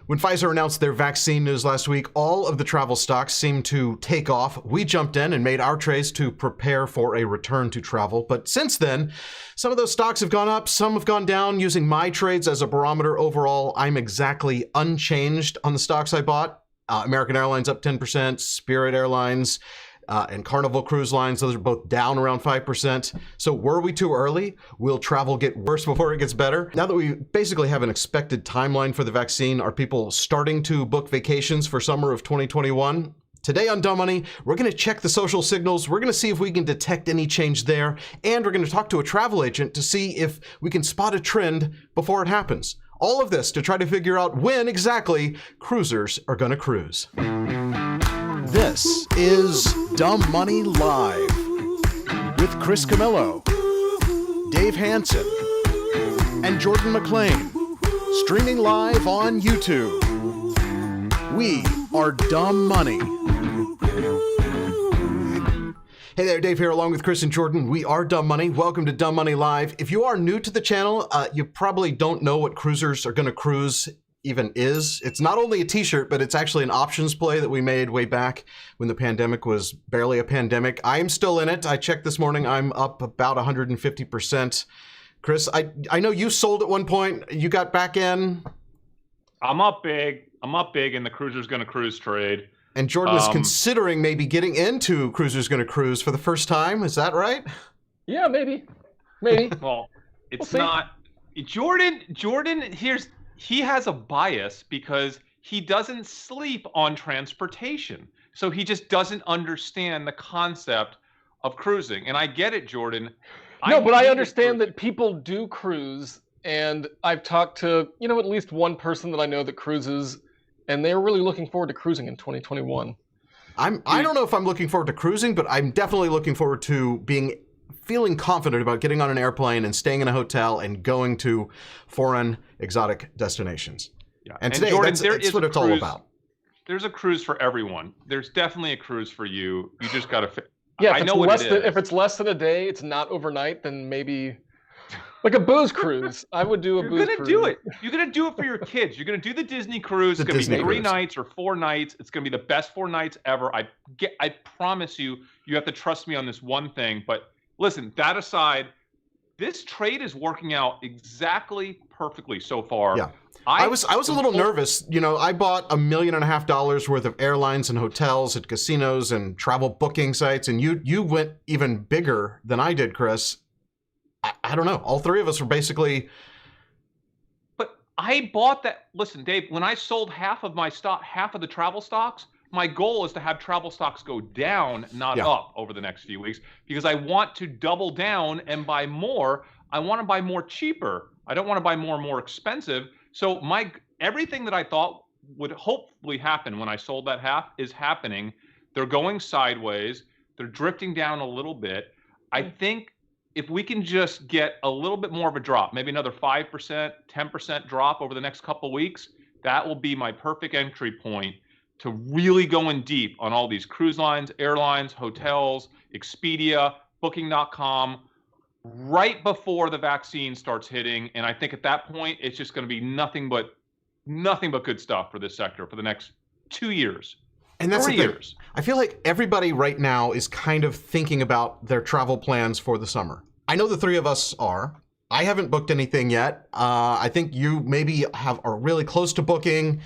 When Pfizer announced their vaccine news last week, all of the travel stocks seemed to take off. We jumped in and made our trades to prepare for a return to travel. But since then, some of those stocks have gone up, some have gone down. Using my trades as a barometer overall, I'm exactly unchanged on the stocks I bought. American Airlines up 10%, Spirit Airlines, and Carnival Cruise Lines, those are both down around 5%. So were we too early? Will travel get worse before it gets better? Now that we basically have an expected timeline for the vaccine, are people starting to book vacations for summer of 2021? Today on Dumb Money, we're going to check the social signals. We're going to see if we can detect any change there. And we're going to talk to a travel agent to see if we can spot a trend before it happens. All of this to try to figure out when exactly cruisers are going to cruise. This is Dumb Money Live with Chris Camillo, Dave Hansen, and Jordan McLean, streaming live on YouTube. We are Dumb Money. Hey there, Dave here along with Chris and Jordan. We are Dumb Money. Welcome to Dumb Money Live. If you are new to the channel, you probably don't know what cruisers are going to cruise even is. It's not only a t-shirt, but it's actually an options play that we made way back when the pandemic was barely a pandemic. I am still in it. I checked this morning. I'm up about 150%. Chris, I know you sold at one point. You got back in. I'm up big. In the cruiser's gonna cruise trade. And Jordan is considering maybe getting into cruiser's gonna cruise for the first time. Is that right? Yeah, maybe. Well, it's not. Jordan, he has a bias because he doesn't sleep on transportation. So he just doesn't understand the concept of cruising. And I get it, Jordan. No, but I understand that people do cruise. And I've talked to, at least one person that I know that cruises, and they're really looking forward to cruising in 2021. I don't know if I'm looking forward to cruising, but I'm definitely looking forward to feeling confident about getting on an airplane and staying in a hotel and going to foreign exotic destinations. Yeah. And today, Jordan, that's what it's all about. There's a cruise for everyone. There's definitely a cruise for you. You just got to. Yeah, if it's less than a day, it's not overnight, then maybe like a booze cruise. I would do a booze cruise. You're gonna do it. You're gonna do it for your kids. You're gonna do the Disney cruise. It's gonna be 3 nights or 4 nights. It's gonna be the best 4 nights ever. I promise you. You have to trust me on this one thing. But listen, that aside, this trade is working out exactly perfectly so far. Yeah. I was a little nervous. I bought $1.5 million worth of airlines and hotels and casinos and travel booking sites, and you went even bigger than I did, Chris. I don't know. All three of us were basically. But I bought that. Listen, Dave, when I sold half of the travel stocks, my goal is to have travel stocks go down, not up over the next few weeks, because I want to double down and buy more. I want to buy more cheaper. I don't want to buy more expensive. So everything that I thought would hopefully happen when I sold that half is happening. They're going sideways. They're drifting down a little bit. I think if we can just get a little bit more of a drop, maybe another 5%, 10% drop over the next couple of weeks, that will be my perfect entry point to really going deep on all these cruise lines, airlines, hotels, Expedia, Booking.com, right before the vaccine starts hitting. And I think at that point, it's just going to be nothing but good stuff for this sector for the next 2 years. And that's 3 years. I feel like everybody right now is kind of thinking about their travel plans for the summer. I know the three of us are. I haven't booked anything yet. I think you maybe are really close to booking.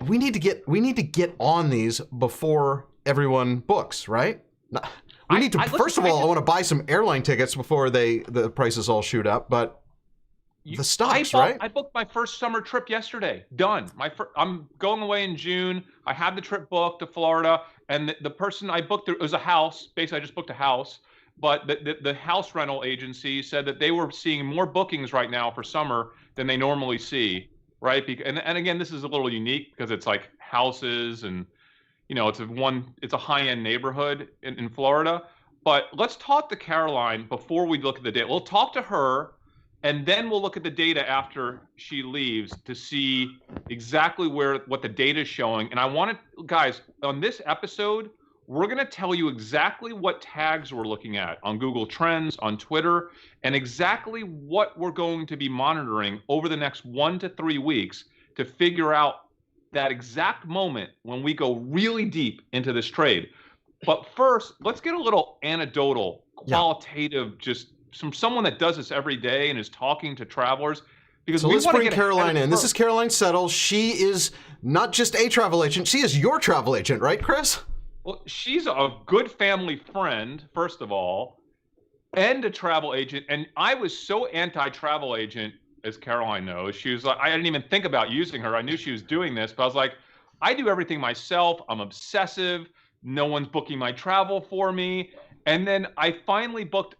We need to get on these before everyone books, right? We need to. First of all, I want to buy some airline tickets before the prices all shoot up. But the stocks, right? I booked my first summer trip yesterday. Done. I'm going away in June. I had the trip booked to Florida, and the person I booked it was a house. Basically, I just booked a house. But the house rental agency said that they were seeing more bookings right now for summer than they normally see, right? And again, this is a little unique because it's like houses and it's a high-end neighborhood in Florida. But let's talk to Caroline before we look at the data. We'll talk to her. And then we'll look at the data after she leaves to see exactly what the data is showing. And I want to, guys, on this episode, we're going to tell you exactly what tags we're looking at on Google Trends, on Twitter, and exactly what we're going to be monitoring over the next 1 to 3 weeks to figure out that exact moment when we go really deep into this trade. But first, let's get a little anecdotal, qualitative, just from someone that does this every day and is talking to travelers. Because so let's bring Caroline in. This is Caroline Settle. She is not just a travel agent, she is your travel agent, right, Chris? Well, she's a good family friend, first of all, and a travel agent. And I was so anti-travel agent, as Caroline knows. She was like, I didn't even think about using her. I knew she was doing this, but I was like, I do everything myself. I'm obsessive. No one's booking my travel for me. And then I finally booked,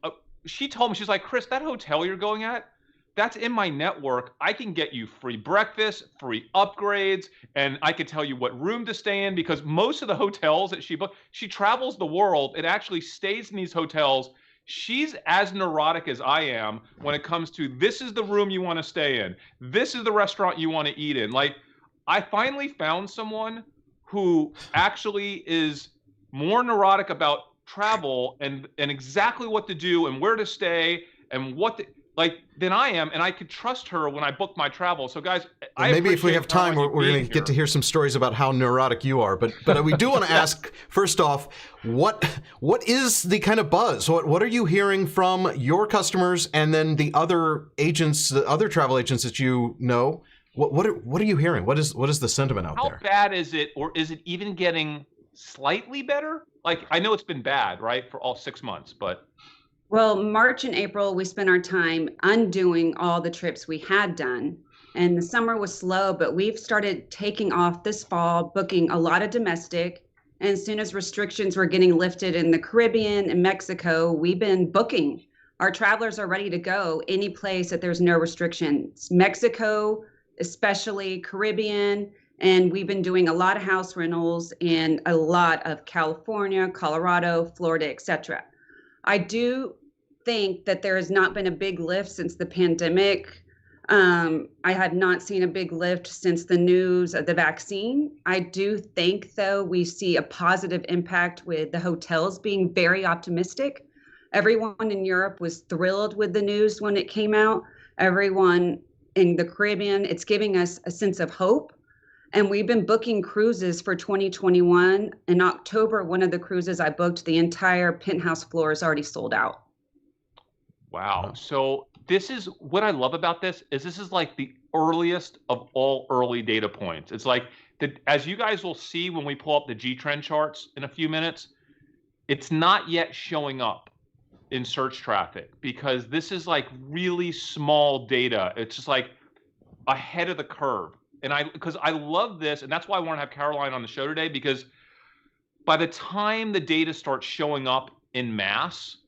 she told me, she's like, Chris, that hotel you're going at, that's in my network. I can get you free breakfast, free upgrades, and I could tell you what room to stay in, because most of the hotels that she booked, she travels the world. It actually stays in these hotels. She's as neurotic as I am when it comes to, this is the room you want to stay in. This is the restaurant you want to eat in. Like, I finally found someone who actually is more neurotic about travel and exactly what to do and where to stay and than I am, and I could trust her when I book my travel. So guys, maybe if we have time, we're going to get to hear some stories about how neurotic you are. But we do want to ask, first off, what is the kind of buzz? What are you hearing from your customers and then the other agents, the other travel agents that you know? What are you hearing? What is the sentiment out there? How bad is it, or is it even getting slightly better? Like, I know it's been bad, right, for all 6 months, but. Well, March and April, we spent our time undoing all the trips we had done. And the summer was slow, but we've started taking off this fall, booking a lot of domestic. And as soon as restrictions were getting lifted in the Caribbean and Mexico, we've been booking. Our travelers are ready to go any place that there's no restrictions. Mexico, especially Caribbean. And we've been doing a lot of house rentals in a lot of California, Colorado, Florida, etc. I do think that there has not been a big lift since the pandemic. I have not seen a big lift since the news of the vaccine. I do think, though, we see a positive impact with the hotels being very optimistic. Everyone in Europe was thrilled with the news when it came out. Everyone in the Caribbean, it's giving us a sense of hope. And we've been booking cruises for 2021. In October, one of the cruises I booked, the entire penthouse floor is already sold out. Wow. So this is what I love about this is like the earliest of all early data points. It's like, as you guys will see when we pull up the G-Trend charts in a few minutes, it's not yet showing up in search traffic because this is like really small data. It's just like ahead of the curve. And because I love this, and that's why I want to have Caroline on the show today, because by the time the data starts showing up in mass,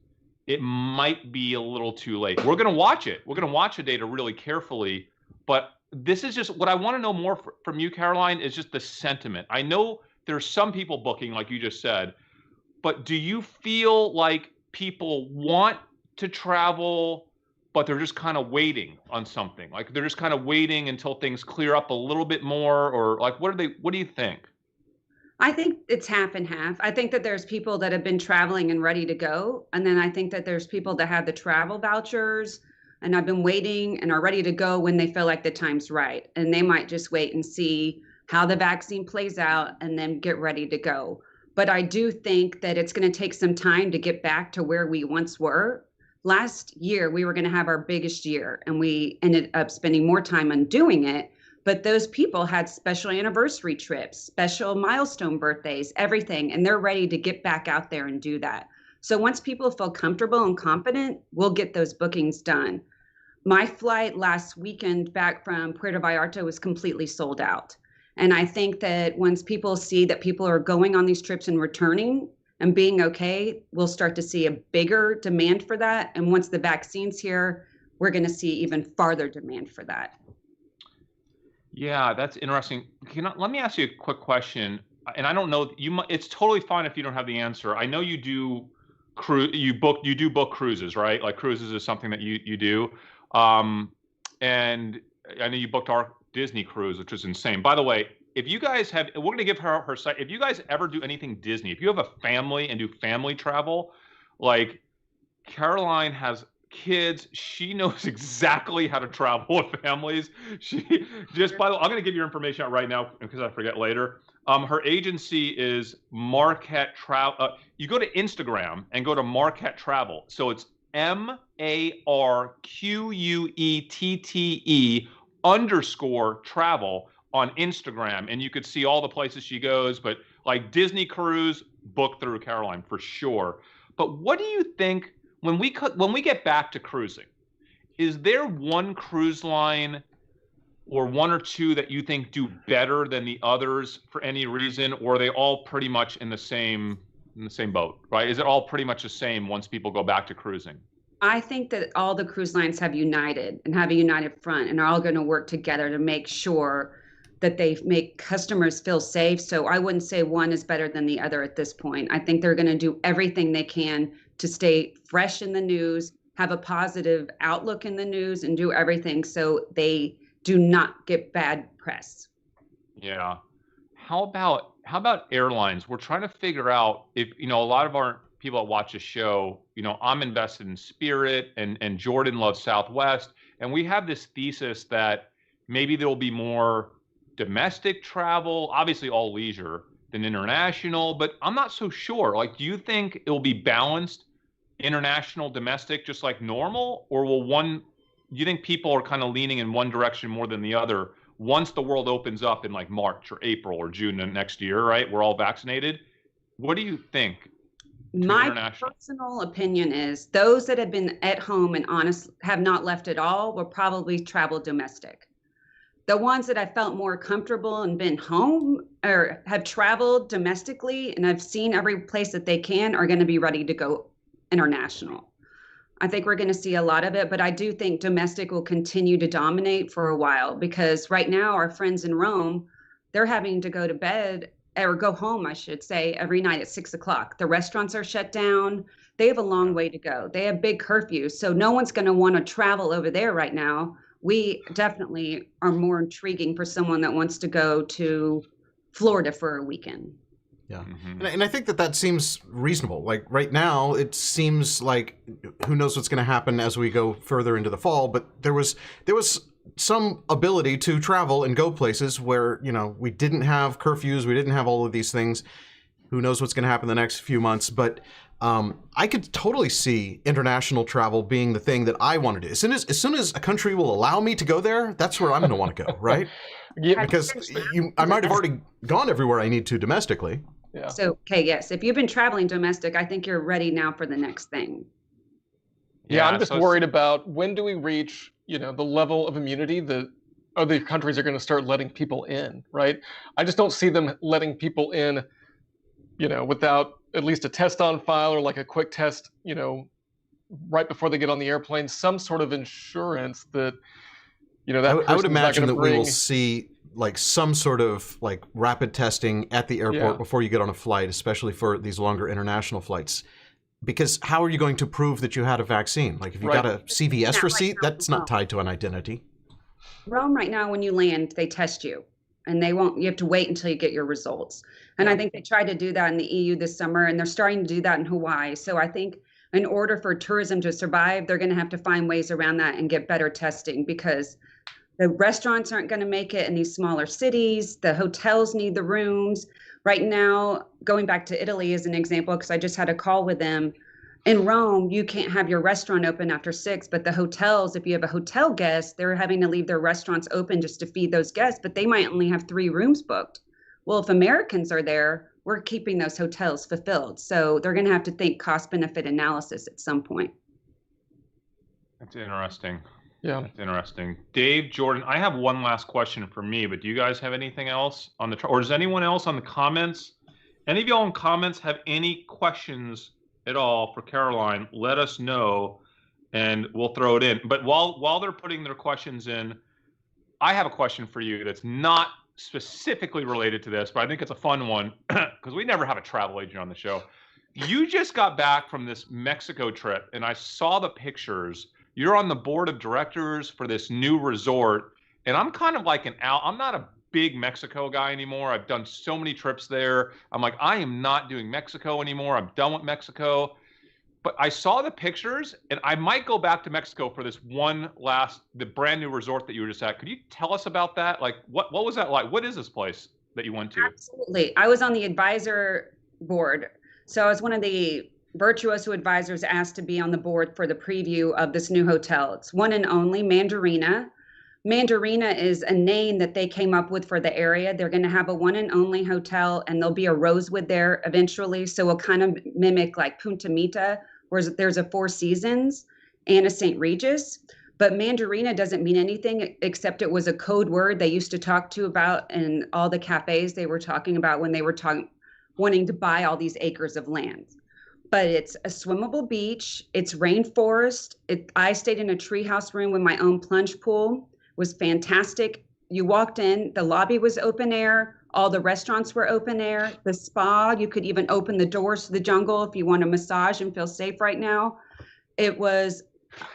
it might be a little too late. We're going to watch it. We're going to watch the data really carefully. But this is just what I want to know more from you, Caroline, is just the sentiment. I know there's some people booking, like you just said, but do you feel like people want to travel, but they're just kind of waiting on something? Like they're just kind of waiting until things clear up a little bit more, or like what do you think? I think it's half and half. I think that there's people that have been traveling and ready to go. And then I think that there's people that have the travel vouchers and have been waiting and are ready to go when they feel like the time's right. And they might just wait and see how the vaccine plays out and then get ready to go. But I do think that it's going to take some time to get back to where we once were. Last year, we were going to have our biggest year, and we ended up spending more time on doing it. But those people had special anniversary trips, special milestone birthdays, everything, and they're ready to get back out there and do that. So once people feel comfortable and confident, we'll get those bookings done. My flight last weekend back from Puerto Vallarta was completely sold out. And I think that once people see that people are going on these trips and returning and being okay, we'll start to see a bigger demand for that. And once the vaccine's here, we're going to see even farther demand for that. Yeah, that's interesting. Let me ask you a quick question. And I don't know, it's totally fine if you don't have the answer. I know you do you do book cruises, right? Like cruises is something that you do. And I know you booked our Disney cruise, which was insane. By the way, if you guys have, we're going to give her site. If you guys ever do anything Disney, if you have a family and do family travel, like Caroline has kids. She knows exactly how to travel with families. She just, by the way, I'm going to give your information out right now because I forget later. Her agency is Marquette Travel. You go to Instagram and go to Marquette Travel. So it's MARQUETTE_travel on Instagram, and you could see all the places she goes. But like Disney cruise, book through Caroline for sure. But what do you think when we get back to cruising? Is there one cruise line or one or two that you think do better than the others for any reason, or are they all pretty much in the same boat, right? Is it all pretty much the same once people go back to cruising? I think that all the cruise lines have united and have a united front and are all going to work together to make sure that they make customers feel safe. So I wouldn't say one is better than the other at this point. I think they're going to do everything they can to stay fresh in the news, have a positive outlook in the news, and do everything so they do not get bad press. Yeah. How about airlines? We're trying to figure out if, a lot of our people that watch the show, I'm invested in Spirit and Jordan loves Southwest. And we have this thesis that maybe there'll be more domestic travel, obviously all leisure, than international, but I'm not so sure. Like, do you think it'll be balanced, international, domestic, just like normal? Or do you think people are kind of leaning in one direction more than the other once the world opens up in like March or April or June of next year, right? We're all vaccinated. What do you think? My personal opinion is those that have been at home and have not left at all will probably travel domestic. The ones that I felt more comfortable and been home or have traveled domestically and I've seen every place that they can are going to be ready to go international. I think we're going to see a lot of it, but I do think domestic will continue to dominate for a while because right now our friends in Rome, they're having to go to bed or go home, I should say, every night at 6:00. The restaurants are shut down. They have a long way to go. They have big curfews. So no one's going to want to travel over there right now. We definitely are more intriguing for someone that wants to go to Florida for a weekend. Yeah. And I think that seems reasonable. Like right now, it seems like who knows what's going to happen as we go further into the fall. But there was some ability to travel and go places where, we didn't have curfews. We didn't have all of these things. Who knows what's going to happen the next few months. But I could totally see international travel being the thing that I want to do. As soon as a country will allow me to go there, that's where I'm going to want to go, right? Yeah, because I might have already gone everywhere I need to domestically. Yeah. So, okay, yes. If you've been traveling domestic, I think you're ready now for the next thing. Yeah, I'm just worried about when do we reach, the level of immunity that other countries are going to start letting people in, right? I just don't see them letting people in, without at least a test on file or like a quick test, right before they get on the airplane, some sort of insurance that, I would imagine that we will see like some sort of like rapid testing at the airport before you get on a flight, especially for these longer international flights. Because how are you going to prove that you had a vaccine? Like if you got a CVS receipt, that's not tied to an identity. Rome right now, when you land, they test you and you have to wait until you get your results. And I think they tried to do that in the EU this summer and they're starting to do that in Hawaii. So I think in order for tourism to survive, they're going to have to find ways around that and get better testing because the restaurants aren't going to make it in these smaller cities. The hotels need the rooms. Right now, going back to Italy as an example, because I just had a call with them. In Rome, you can't have your restaurant open after 6, but the hotels, if you have a hotel guest, they're having to leave their restaurants open just to feed those guests, but they might only have 3 rooms booked. Well, if Americans are there, we're keeping those hotels fulfilled. So they're going to have to think cost-benefit analysis at some point. That's interesting. Yeah. That's interesting. Dave, Jordan, I have one last question for me, but do you guys have anything else on or does anyone else on the comments? Any of y'all in comments have any questions at all for Caroline? Let us know and we'll throw it in. But while they're putting their questions in, I have a question for you that's not specifically related to this, but I think it's a fun one because we never have a travel agent on the show. You just got back from this Mexico trip and I saw the pictures. You're on the board of directors for this new resort. And I'm kind of like I'm not a big Mexico guy anymore. I've done so many trips there. I'm like, I am not doing Mexico anymore. I'm done with Mexico. But I saw the pictures, and I might go back to Mexico for this the brand new resort that you were just at. Could you tell us about that? Like, what was that like? What is this place that you went to? Absolutely. I was on the advisor board. So I was one of the Virtuoso advisors asked to be on the board for the preview of this new hotel. It's one and only Mandarina. Mandarina is a name that they came up with for the area. They're going to have a one and only hotel, and there'll be a Rosewood there eventually. So we'll kind of mimic like Punta Mita, where there's a Four Seasons and a St. Regis. But Mandarina doesn't mean anything except it was a code word they used to talk to about in all the cafes they were talking about when they were wanting to buy all these acres of land. But it's a swimmable beach. It's rainforest. I stayed in a treehouse room with my own plunge pool. It was fantastic. You walked in, the lobby was open air. All the restaurants were open air. The spa, you could even open the doors to the jungle if you want a massage and feel safe right now. It was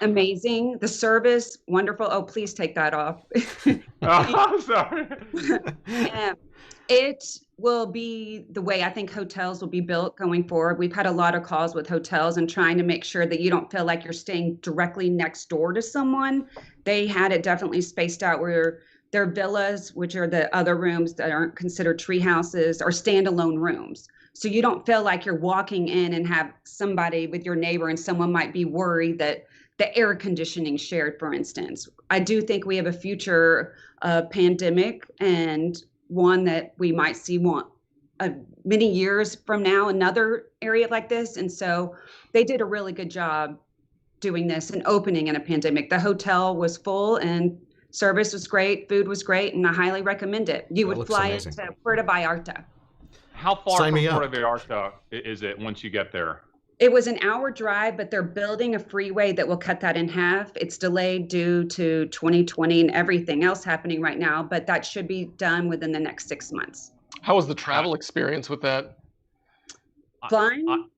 amazing. The service, wonderful. Oh, please take that off. Oh, sorry. It will be the way I think hotels will be built going forward. We've had a lot of calls with hotels and trying to make sure that you don't feel like you're staying directly next door to someone. They had it definitely spaced out where their villas, which are the other rooms that aren't considered tree houses, are standalone rooms. So you don't feel like you're walking in and have somebody with your neighbor and someone might be worried that the air conditioning shared, for instance. I do think we have a future pandemic and one that we might see many years from now, another area like this. And so they did a really good job doing this and opening in a pandemic. The hotel was full and service was great, food was great, and I highly recommend it. You would fly into Puerto Vallarta. How far from Puerto Vallarta is it once you get there? It was an hour drive, but they're building a freeway that will cut that in half. It's delayed due to 2020 and everything else happening right now, but that should be done within the next 6 months. How was the travel experience with that? Flying?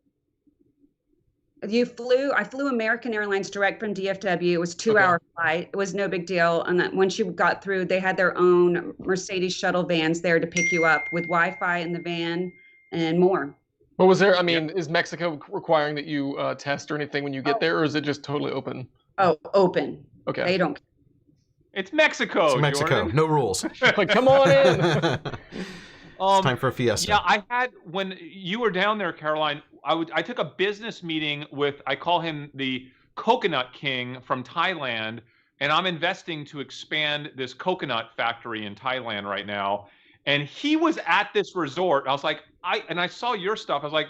I flew American Airlines direct from DFW. It was a 2-hour flight. It was no big deal. And once you got through, they had their own Mercedes shuttle vans there to pick you up with Wi-Fi in the van and more. What was there? I mean, is Mexico requiring that you test or anything when you get there, or is it just totally open? Oh, open. Okay. They don't. It's Mexico. It's Mexico. Jordan. No rules. Like, come on in. It's time for a fiesta. Yeah, when you were down there, Caroline, I took a business meeting with, I call him the Coconut King from Thailand, and I'm investing to expand this coconut factory in Thailand right now. And he was at this resort. I was like, I saw your stuff. I was like,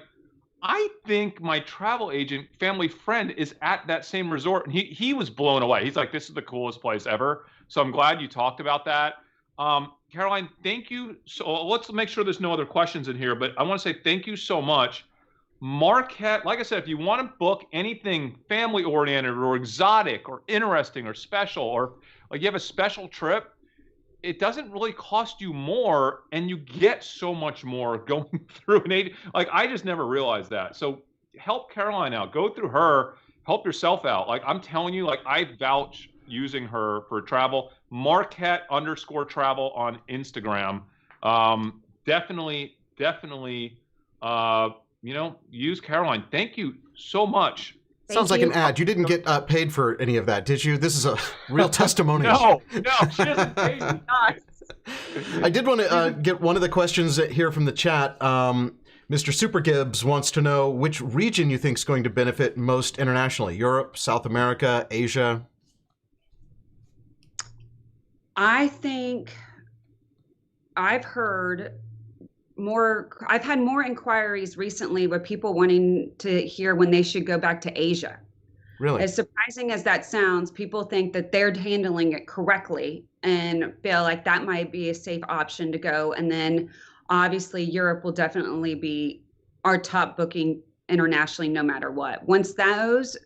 I think my travel agent, family friend, is at that same resort. And he was blown away. He's like, this is the coolest place ever. So I'm glad you talked about that. Caroline, thank you. So let's make sure there's no other questions in here, but I want to say thank you so much. Marquette, like I said, if you want to book anything family oriented or exotic or interesting or special, or like you have a special trip, it doesn't really cost you more, and you get so much more going through an agent. Like, I just never realized that. So help Caroline out. Go through her. Help yourself out. Like, I'm telling you, like, I vouch using her for travel. Marquette_travel on Instagram. Definitely, use Caroline. Thank you so much. Sounds like an ad. You didn't get paid for any of that, did you? This is a real testimonial. No, she doesn't pay me. I did want to get one of the questions here from the chat. Mr. Super Gibbs wants to know which region you think is going to benefit most internationally. Europe, South America, Asia? I think I've had more inquiries recently with people wanting to hear when they should go back to Asia. Really? As surprising as that sounds, people think that they're handling it correctly and feel like that might be a safe option to go. And then obviously Europe will definitely be our top booking internationally, no matter what. Once those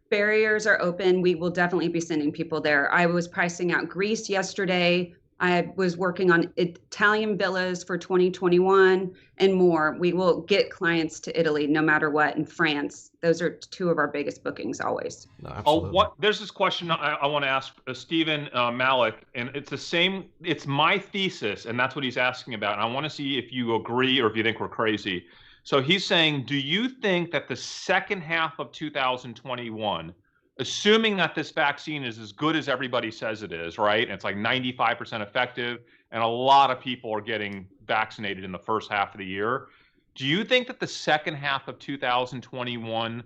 barriers are open, we will definitely be sending people there. I was pricing out Greece yesterday. I was working on Italian villas for 2021 and more. We will get clients to Italy no matter what, and France. Those are two of our biggest bookings always. No, absolutely. There's this question I want to ask Stephen Malik, and it's the same. It's my thesis, and that's what he's asking about. And I want to see if you agree or if you think we're crazy. So he's saying, do you think that the second half of 2021, assuming that this vaccine is as good as everybody says it is, right? And it's like 95% effective, and a lot of people are getting vaccinated in the first half of the year. Do you think that the second half of 2021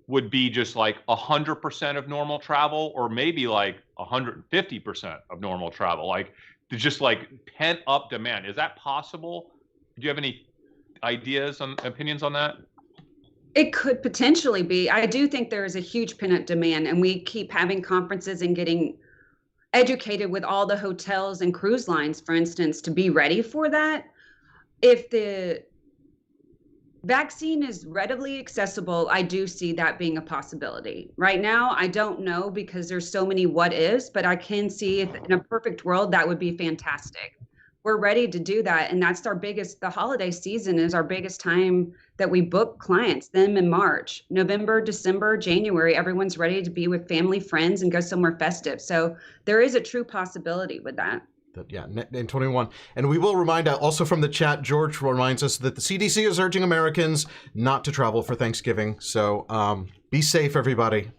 would be just like 100% of normal travel, or maybe like 150% of normal travel? Like, just like pent up demand. Is that possible? Do you have any ideas on opinions on that? It could potentially be. I do think there is a huge pent-up demand, and we keep having conferences and getting educated with all the hotels and cruise lines, for instance, to be ready for that. If the vaccine is readily accessible, I do see that being a possibility. Right now, I don't know because there's so many what ifs, but I can see if in a perfect world, that would be fantastic. We're ready to do that. And that's our biggest, the holiday season is our biggest time that we book clients, them in March, November, December, January, everyone's ready to be with family, friends, and go somewhere festive. So there is a true possibility with that. Yeah, in 21. And we will remind also from the chat, George reminds us that the CDC is urging Americans not to travel for Thanksgiving. So be safe, everybody.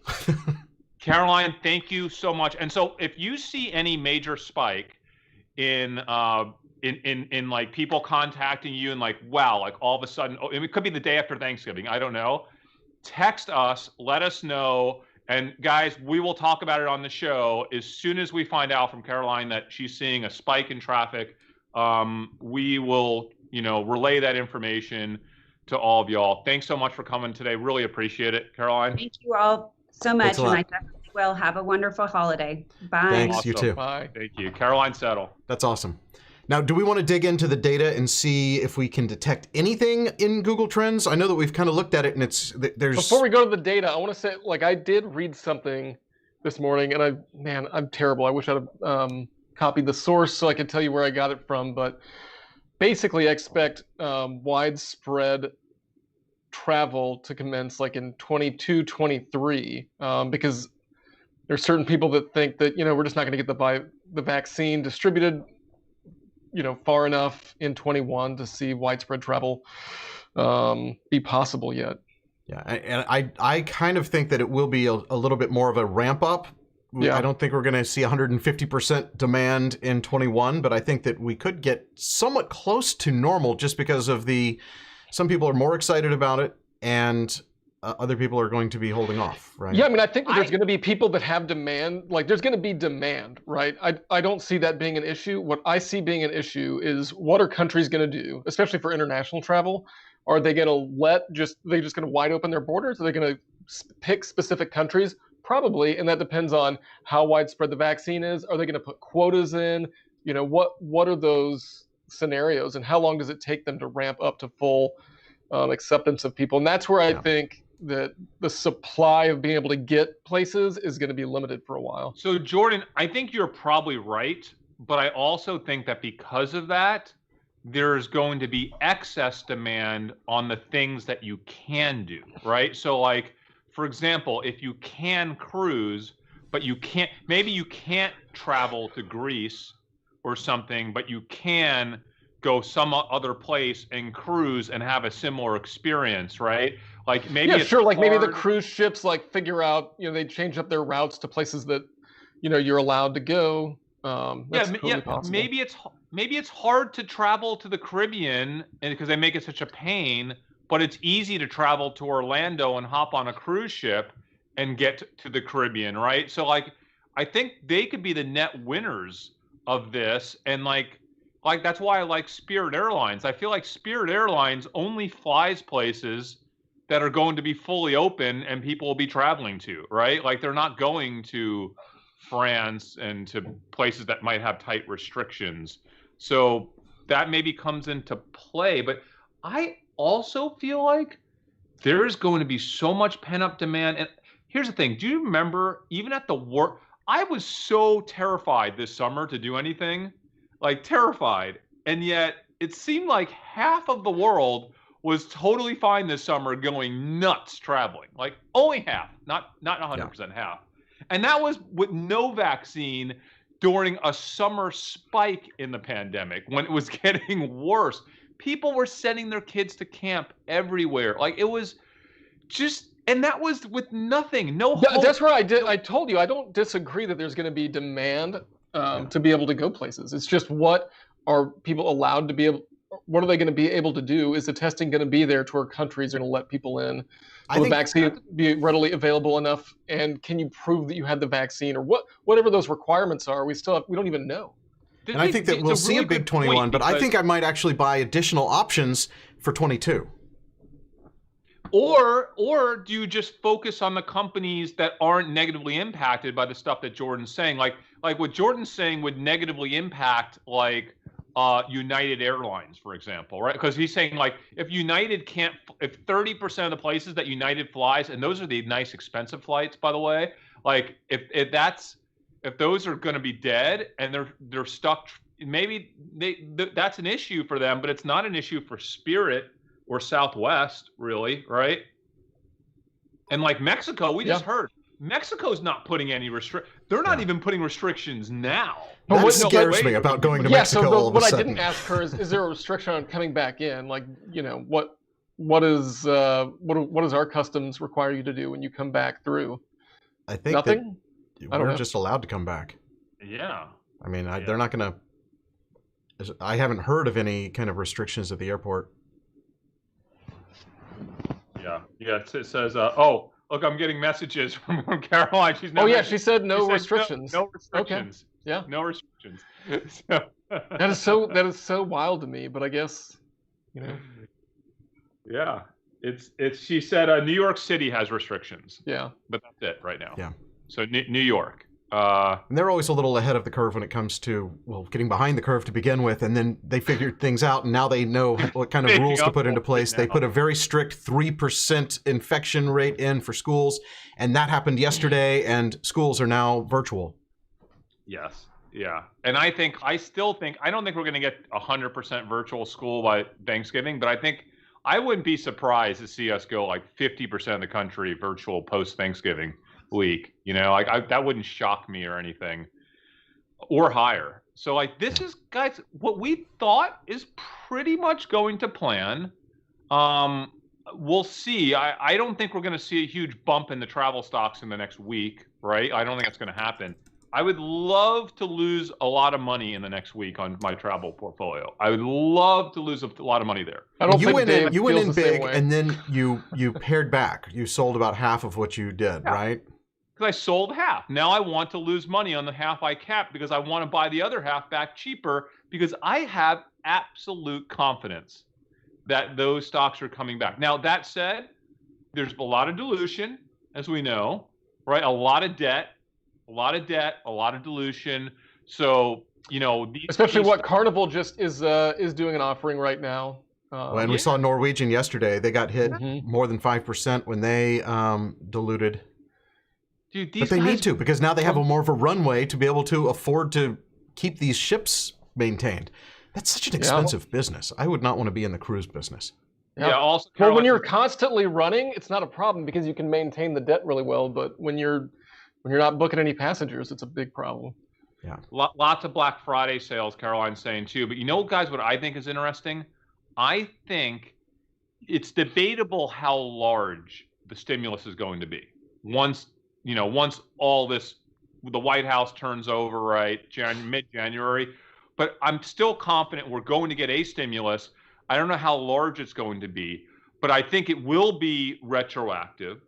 Caroline, thank you so much. And so if you see any major spike in like people contacting you and like, wow, like all of a sudden, it could be the day after Thanksgiving, I don't know. Text us, let us know. And guys, we will talk about it on the show as soon as we find out from Caroline that she's seeing a spike in traffic. We will, relay that information to all of y'all. Thanks so much for coming today. Really appreciate it, Caroline. Thank you all so much, and I definitely will. Have a wonderful holiday. Bye. Thanks, awesome. You too. Bye. Thank you. Caroline Settle. That's awesome. Now, do we want to dig into the data and see if we can detect anything in Google Trends? I know that we've kind of looked at it, and there's... Before we go to the data, I want to say, like, I did read something this morning, and I'm terrible. I wish I'd have copied the source so I could tell you where I got it from, but basically I expect widespread travel to commence like in 22, 23, because there's certain people that think that, we're just not going to get the vaccine distributed far enough in 21 to see widespread travel be possible yet. Yeah, and I kind of think that it will be a little bit more of a ramp up. Yeah. I don't think we're going to see 150% demand in 21, but I think that we could get somewhat close to normal just because of some people are more excited about it, and other people are going to be holding off, right? Yeah, I mean, I think that there's going to be people that have demand. Like, there's going to be demand, right? I don't see that being an issue. What I see being an issue is what are countries going to do, especially for international travel? Are they going to they just going to wide open their borders? Are they going to pick specific countries? Probably, and that depends on how widespread the vaccine is. Are they going to put quotas in? What are those scenarios, and how long does it take them to ramp up to full acceptance of people? And that's where I think that the supply of being able to get places is going to be limited for a while. So Jordan, I think you're probably right, but I also think that because of that, there's going to be excess demand on the things that you can do, right? So like, for example, if you can cruise, but maybe you can't travel to Greece or something, but you can go some other place and cruise and have a similar experience, right? Like maybe maybe the cruise ships figure out, they change up their routes to places that, you're allowed to go. Possible. Maybe it's hard to travel to the Caribbean because they make it such a pain, but it's easy to travel to Orlando and hop on a cruise ship and get to the Caribbean, right? So like, I think they could be the net winners of this, and like that's why I like Spirit Airlines. I feel like Spirit Airlines only flies places that are going to be fully open and people will be traveling to, right? Like they're not going to France and to places that might have tight restrictions. So that maybe comes into play. But I also feel like there's going to be so much pent-up demand. And here's the thing. Do you remember, even at the work, I was so terrified this summer to do anything, like terrified. And yet it seemed like half of the world was totally fine this summer going nuts traveling. Like only half, not 100% half. And that was with no vaccine during a summer spike in the pandemic when it was getting worse. People were sending their kids to camp everywhere. Like it was just, and that was with nothing, no hope. That's where I told you I don't disagree that there's going to be demand to be able to go places. It's just what are people allowed to be able? What are they going to be able to do? Is the testing going to be there to where countries are going to let people in? Will the vaccine be readily available enough? And can you prove that you had the vaccine, or whatever those requirements are? We don't even know. And I think that we'll see a big 21, but I think I might actually buy additional options for 22. Or do you just focus on the companies that aren't negatively impacted by the stuff that Jordan's saying? Like what Jordan's saying would negatively impact like United Airlines, for example, right? Because he's saying like if 30% of the places that United flies, and those are the nice expensive flights, by the way, like if those are going to be dead and they're stuck, maybe that's an issue for them, but it's not an issue for Spirit or Southwest, really, right? And like Mexico, we just heard Mexico's not putting any They're not even putting restrictions now. But what scares me about going to Mexico all of a sudden. What I didn't ask her is there a restriction on coming back in? Like, what does our customs require you to do when you come back through? I think nothing. We're just allowed to come back. Yeah. I mean, they're not going to. I haven't heard of any kind of restrictions at the airport. Yeah. It says, oh, look, I'm getting messages from Caroline. She said no restrictions. No restrictions. Okay. Yeah. No restrictions. That is so wild to me, but I guess, Yeah. She said New York City has restrictions. Yeah. But that's it right now. Yeah. So New York. And they're always a little ahead of the curve when it comes to, getting behind the curve to begin with, and then they figured things out, and now they know what kind of rules to put into place. They put a very strict 3% infection rate in for schools, and that happened yesterday, and schools are now virtual. Yes. Yeah. And I don't think we're going to get 100% virtual school by Thanksgiving, but I wouldn't be surprised to see us go like 50% of the country virtual post-Thanksgiving week, that wouldn't shock me or anything, or higher. So like this is, guys, what we thought is pretty much going to plan. We'll see. I don't think we're going to see a huge bump in the travel stocks in the next week, right? I don't think that's going to happen. I would love to lose a lot of money in the next week on my travel portfolio. I would love to lose a lot of money there. You went in big, and then you pared back. You sold about half of what you did, right? Because I sold half. Now I want to lose money on the half I capped because I want to buy the other half back cheaper because I have absolute confidence that those stocks are coming back. Now, that said, there's a lot of dilution, as we know, right? A lot of debt, a lot of dilution. So, especially what Carnival just is doing an offering right now. And we saw Norwegian yesterday. They got hit more than 5% when they diluted. Dude, but they need to, because now they have more of a runway to be able to afford to keep these ships maintained. That's such an expensive business. I would not want to be in the cruise business. Yeah. Also, when you're constantly running, it's not a problem because you can maintain the debt really well. But when you're not booking any passengers, it's a big problem. Yeah. Lots of Black Friday sales, Caroline's saying too. But guys, what I think is interesting? I think it's debatable how large the stimulus is going to be once all this, the White House turns over, right, mid-January. But I'm still confident we're going to get a stimulus. I don't know how large it's going to be, but I think it will be retroactive.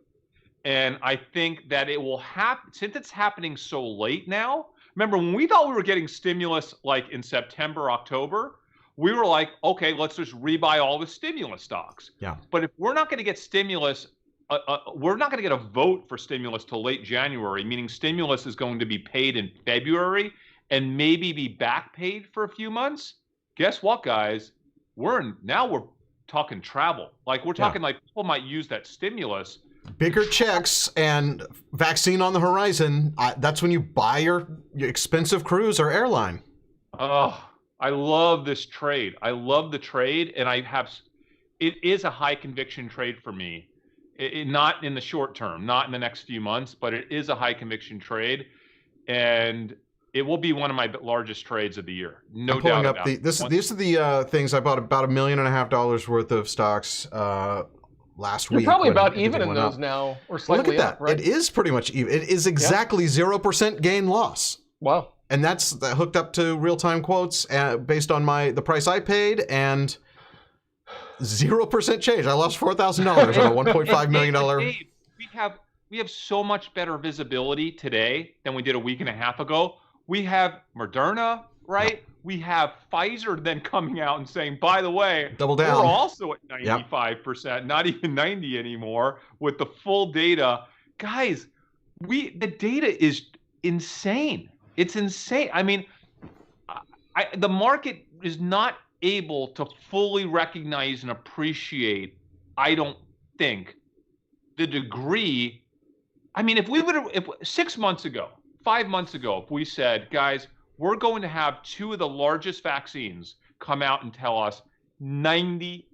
And I think that it will happen, since it's happening so late now. Remember, when we thought we were getting stimulus like in September, October, we were like, okay, let's just rebuy all the stimulus stocks. Yeah. But if we're not going to get stimulus, we're not going to get a vote for stimulus till late January, meaning stimulus is going to be paid in February and maybe be back paid for a few months. Guess what, guys? We're talking travel. Like we're talking like people might use that stimulus. Bigger checks and vaccine on the horizon. That's when you buy your expensive cruise or airline. Oh, I love this trade. I love the trade, and it is a high conviction trade for me. Not in the short term, not in the next few months, but it is a high conviction trade. And it will be one of my largest trades of the year. No I'm pulling doubt up about it. these are the things I bought about $1.5 million worth of stocks last week. You're probably about everything even in went those up. now, or Well, slightly look at that. up, right? It is pretty much even. It is exactly 0% gain loss. Wow. And that's hooked up to real-time quotes based on the price I paid, and 0% change. I lost $4,000 on a $1.5 million. Dave, we have so much better visibility today than we did a week and a half ago. We have Moderna, right? We have Pfizer then coming out and saying, by the way, double down. We're also at 95%, not even 90 anymore, with the full data. Guys, the data is insane. It's insane. I mean, the market is not able to fully recognize and appreciate, I don't think, the degree. I mean, if 6 months ago, 5 months ago, if we said, guys, we're going to have two of the largest vaccines come out and tell us 95%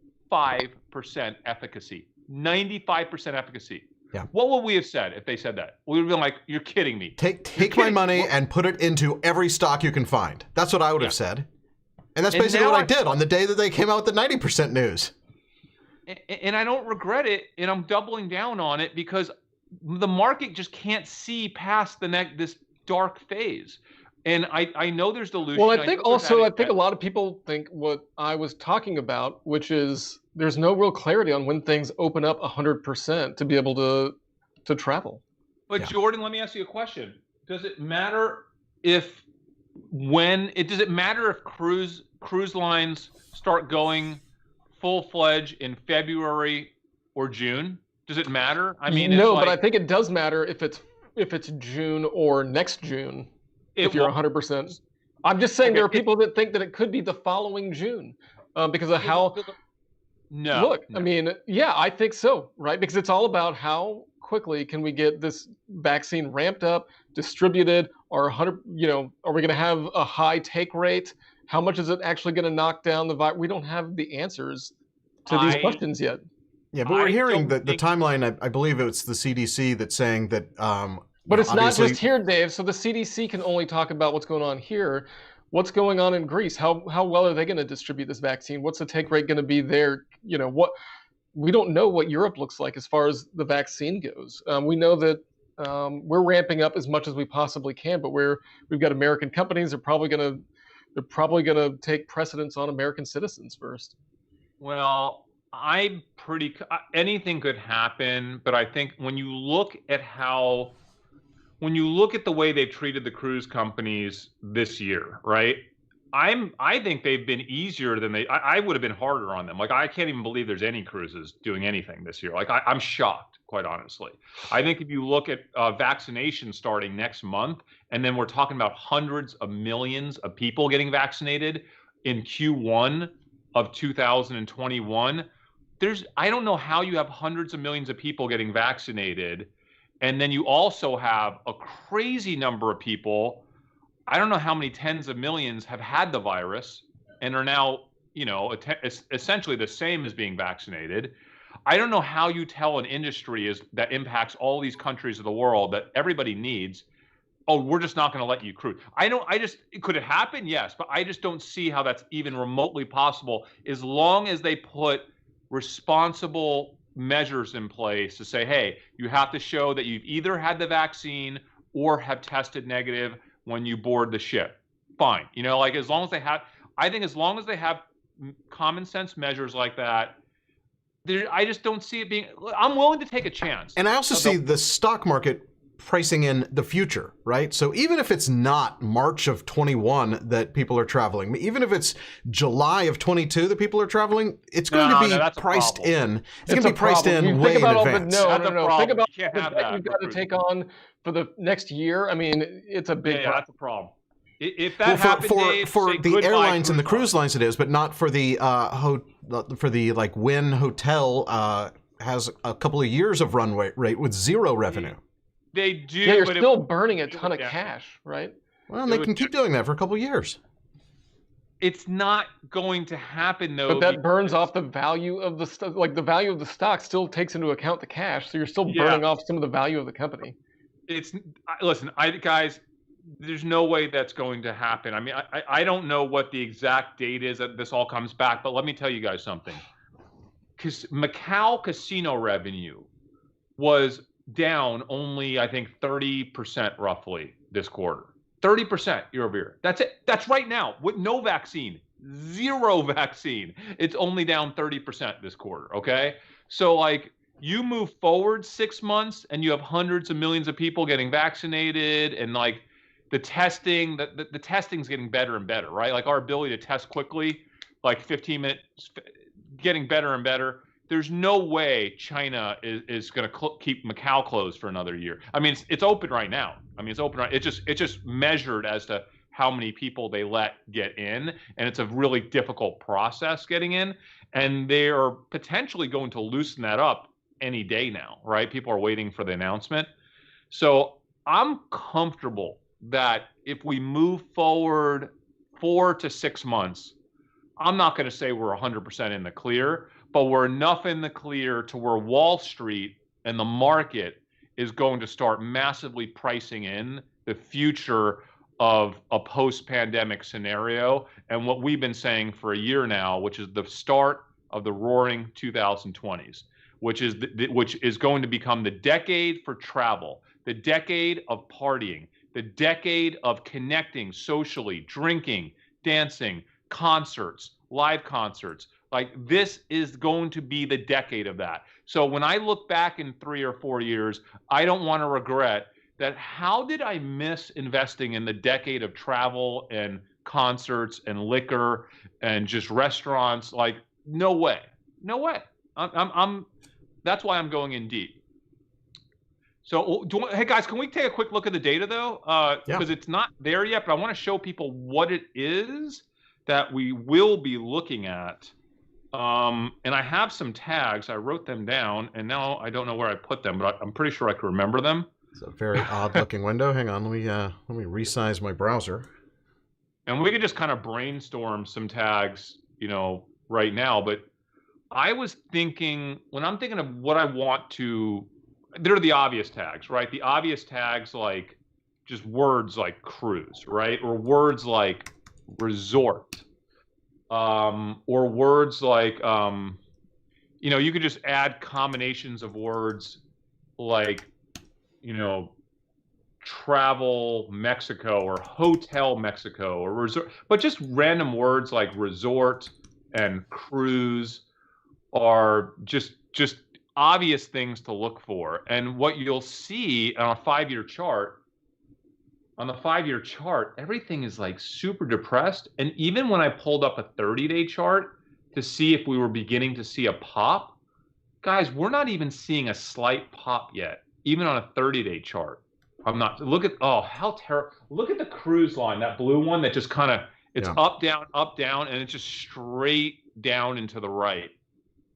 efficacy, 95% efficacy. Yeah. What would we have said if they said that? We would have been like, you're kidding me. Take my money and put it into every stock you can find. That's what I would have said. And that's basically what I did on the day that they came out with the 90% news. And I don't regret it, and I'm doubling down on it because the market just can't see past this dark phase. And I know there's delusion. Well, I think a lot of people think what I was talking about, which is there's no real clarity on when things open up 100% to be able to travel. But Jordan, let me ask you a question. Does it matter if cruise lines start going full-fledged in February or June? Does it matter? I mean, no, but I think it does matter if it's June or next June. If you're 100%, I'm just saying there are people that think that it could be the following June because of how. No. Look, I mean, yeah, I think so, right? Because it's all about how quickly can we get this vaccine ramped up, distributed, or are we going to have a high take rate? How much is it actually going to knock down the virus? We don't have the answers to these questions yet. Yeah, but we're hearing the timeline. I believe it's the CDC that's saying that. But it's not just here, Dave. So the CDC can only talk about what's going on here. What's going on in Greece? How well are they going to distribute this vaccine? What's the take rate going to be there? We don't know what Europe looks like as far as the vaccine goes. We know that we're ramping up as much as we possibly can, but we've got American companies. They're probably going to take precedence on American citizens first. Well, anything could happen, but I think when you look at the way they've treated the cruise companies this year, right? I think they've been easier than I would have been harder on them. Like, I can't even believe there's any cruises doing anything this year. Like, I'm shocked, quite honestly. I think if you look at vaccination starting next month, and then we're talking about hundreds of millions of people getting vaccinated in Q1 of 2021, I don't know how you have hundreds of millions of people getting vaccinated. And then you also have a crazy number of people, I don't know how many tens of millions have had the virus and are now, essentially the same as being vaccinated. I don't know how you tell an industry that impacts all these countries of the world that everybody needs, oh, we're just not going to let you cruise. Could it happen? Yes, but I just don't see how that's even remotely possible as long as they put responsible measures in place to say, hey, you have to show that you've either had the vaccine or have tested negative when you board the ship. Fine. As long as they have common sense measures like that, I just don't see it being. I'm willing to take a chance. And I also see the stock market pricing in the future, right? So even if it's not March of 21 that people are traveling, even if it's July of 22 that people are traveling, it's going to be priced in. It's going to be priced in way in advance. No. Think about the debt you've got to take on for the next year. I mean, it's a big that's a problem. If that happened, Dave, for the airlines and the cruise lines, it is, but not for the Wynn Hotel has a couple of years of runway rate with zero revenue. They do. Yeah, you're still burning a ton of cash, right? Well, they can keep doing that for a couple of years. It's not going to happen, though. But that burns off the value of the stock. Like, the value of the stock still takes into account the cash, so you're still burning off some of the value of the company. Listen, guys, there's no way that's going to happen. I mean, I don't know what the exact date is that this all comes back, but let me tell you guys something. Because Macau casino revenue was down only, I think, 30% roughly this quarter. 30% year over year. That's it. That's right now with no vaccine, zero vaccine. It's only down 30% this quarter. Okay. So, like, you move forward 6 months and you have hundreds of millions of people getting vaccinated, and like the testing, the testing's getting better and better, right? Like our ability to test quickly, like 15 minutes, getting better and better. There's no way China is going to keep Macau closed for another year. I mean, it's open right now. I mean, it's open. It's just measured as to how many people they let get in, and it's a really difficult process getting in. And they are potentially going to loosen that up any day now, right? People are waiting for the announcement. So I'm comfortable that if we move forward 4 to 6 months, I'm not going to say we're 100% in the clear, but we're enough in the clear to where Wall Street and the market is going to start massively pricing in the future of a post-pandemic scenario and what we've been saying for a year now, which is the start of the roaring 2020s, which is going to become the decade for travel, the decade of partying, the decade of connecting socially, drinking, dancing, concerts, live concerts. Like, this is going to be the decade of that. So when I look back in 3 or 4 years, I don't want to regret that. How did I miss investing in the decade of travel and concerts and liquor and just restaurants? Like, no way, no way. That's why I'm going in deep. So, hey guys, can we take a quick look at the data though? Because it's not there yet, but I want to show people what it is that we will be looking at. And I have some tags. I wrote them down, and now I don't know where I put them, but I'm pretty sure I can remember them. It's a very odd-looking window. Hang on, let me resize my browser. And we could just kind of brainstorm some tags, right now. But I was thinking, when I'm thinking of what I want to, there are the obvious tags, right? The obvious tags, like just words like cruise, right? Or words like resort. Or words like, you could just add combinations of words like, travel Mexico or hotel Mexico or resort, but just random words like resort and cruise are just obvious things to look for. And what you'll see on a 5-year chart, on the 5-year chart, everything is like super depressed. And even when I pulled up a 30-day chart to see if we were beginning to see a pop, guys, we're not even seeing a slight pop yet, even on a 30-day chart. I'm not. Look at, how terrible. Look at the cruise line, that blue one that just kind of, it's up, down, and it's just straight down and to the right.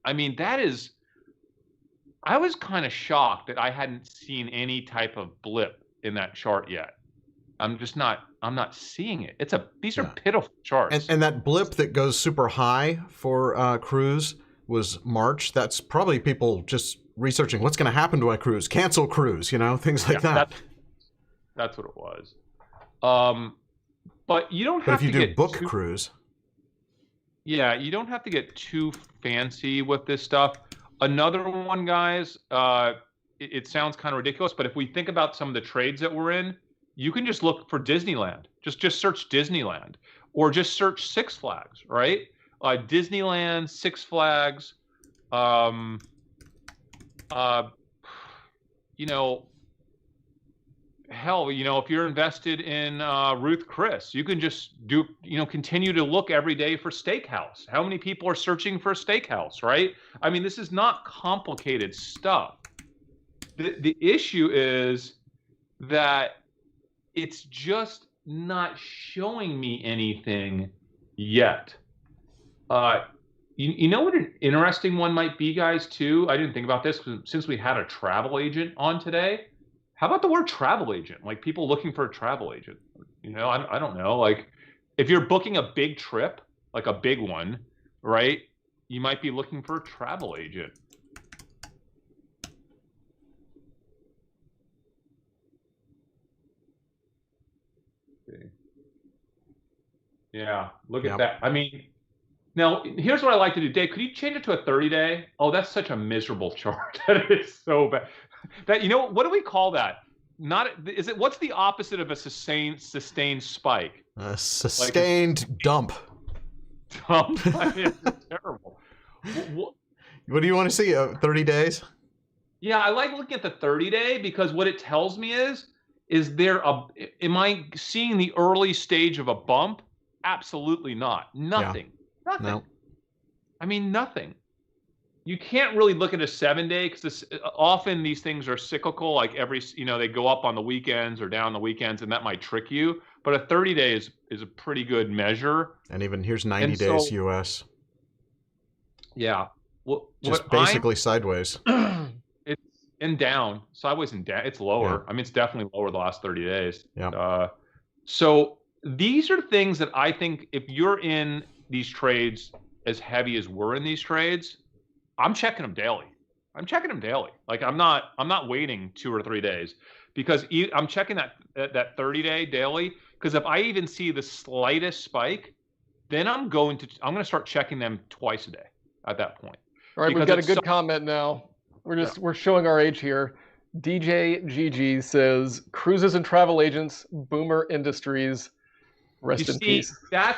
I mean, I was kind of shocked that I hadn't seen any type of blip in that chart yet. I'm not seeing it. These are pitiful charts. And that blip that goes super high for cruise was March. That's probably people just researching what's going to happen to my cruise, cancel cruise, things like that. That's what it was. But you don't have to get. But if you do book cruise. Yeah, you don't have to get too fancy with this stuff. Another one, guys, it sounds kind of ridiculous, but if we think about some of the trades that we're in, you can just look for Disneyland. Just search Disneyland, or just search Six Flags, right? Disneyland, Six Flags, hell, if you're invested in Ruth Chris, you can just continue to look every day for steakhouse. How many people are searching for a steakhouse, right? I mean, this is not complicated stuff. The issue is that it's just not showing me anything yet. You know what an interesting one might be, guys, too? I didn't think about this since we had a travel agent on today. How about the word travel agent? Like, people looking for a travel agent. I don't know. Like, if you're booking a big trip, like a big one, right? You might be looking for a travel agent. Yeah, look Yep. at that. I mean, now here's what I like to do. Dave, could you change it to a 30-day? Oh, that's such a miserable chart. That is so bad. That, you know, what do we call that? Not, is it, what's the opposite of a sustained spike? A sustained dump. Dump? I mean, it's terrible. What do you want to see? 30 days? Yeah, I like looking at the 30-day because what it tells me is am I seeing the early stage of a bump? Absolutely not. Nothing. Yeah. Nothing. No. I mean, nothing. You can't really look at a 7-day because often these things are cyclical. Like they go up on the weekends or down the weekends, and that might trick you. But a 30-day is a pretty good measure. And even here's 90 days US. Yeah. Well, just basically sideways. It's and down, sideways and down. It's lower. Yeah. I mean, it's definitely lower the last 30 days. Yeah. So these are things that I think if you're in these trades as heavy as we're in these trades, I'm checking them daily. Like I'm not waiting 2 or 3 days because I'm checking that 30-day daily. Because if I even see the slightest spike, then I'm going to start checking them twice a day at that point. All right, we've got a good comment now. We're showing our age here. DJ GG says cruises and travel agents, boomer industries. Rest in peace. That's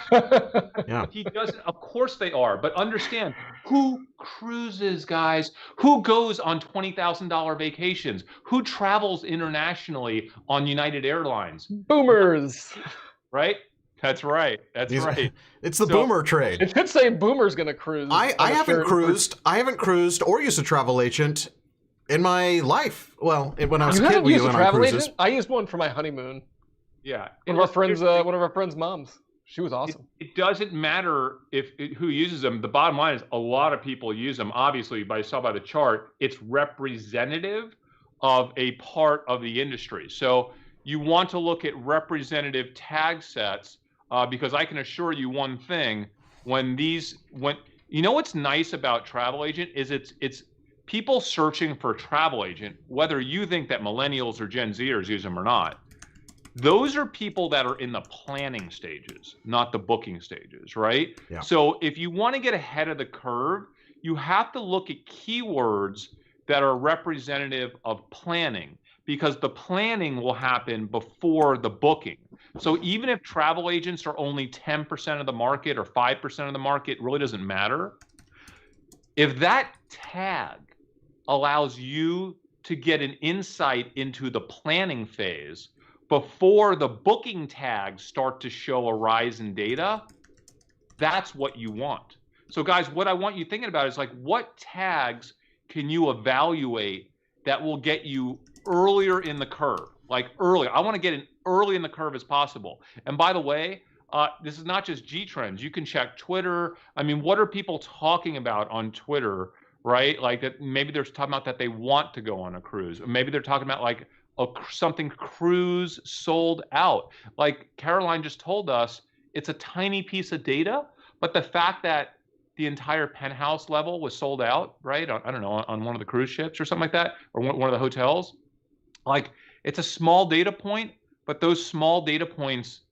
Yeah. He doesn't. Of course they are, but understand who cruises, guys. Who goes on $20,000 vacations? Who travels internationally on United Airlines? Boomers. Right. That's right. Right. It's the boomer trade. It should say boomer's gonna cruise. I haven't cruised. I haven't cruised or used a travel agent in my life. Well, when I was a kid, we went on cruises. Agent? I used one for my honeymoon. Yeah. One of our friends' moms. She was awesome. It doesn't matter who uses them. The bottom line is a lot of people use them. Obviously, you saw by the chart, it's representative of a part of the industry. So you want to look at representative tag sets because I can assure you one thing: when you know what's nice about travel agent is it's people searching for a travel agent, whether you think that millennials or Gen Zers use them or not. Those are people that are in the planning stages, not the booking stages, right? Yeah. So if you want to get ahead of the curve, you have to look at keywords that are representative of planning because the planning will happen before the booking. So even if travel agents are only 10% of the market or 5% of the market, it really doesn't matter. If that tag allows you to get an insight into the planning phase before the booking tags start to show a rise in data, that's what you want. So guys, what I want you thinking about is like, what tags can you evaluate that will get you earlier in the curve? Like earlier, I want to get in early in the curve as possible. And by the way, this is not just G-Trends. You can check Twitter. I mean, what are people talking about on Twitter, right? Like that maybe they're talking about that they want to go on a cruise. Or maybe they're talking about like something cruise sold out. Like Caroline just told us, it's a tiny piece of data, but the fact that the entire penthouse level was sold out, right? I don't know, on one of the cruise ships or something like that, or one of the hotels. Like it's a small data point, but those small data points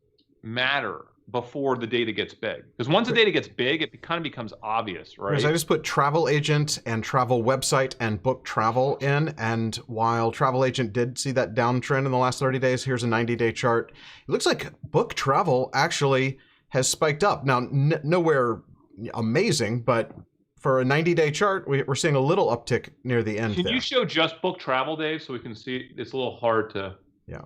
matter before the data gets big. Because once the data gets big, it kind of becomes obvious, right? I just put travel agent and travel website and book travel in, and while travel agent did see that downtrend in the last 30 days, here's a 90-day chart. It looks like book travel actually has spiked up. Now, nowhere amazing, but for a 90-day chart, we're seeing a little uptick near the end. Can you show just book travel, Dave, so we can see? It's a little hard to... Yeah.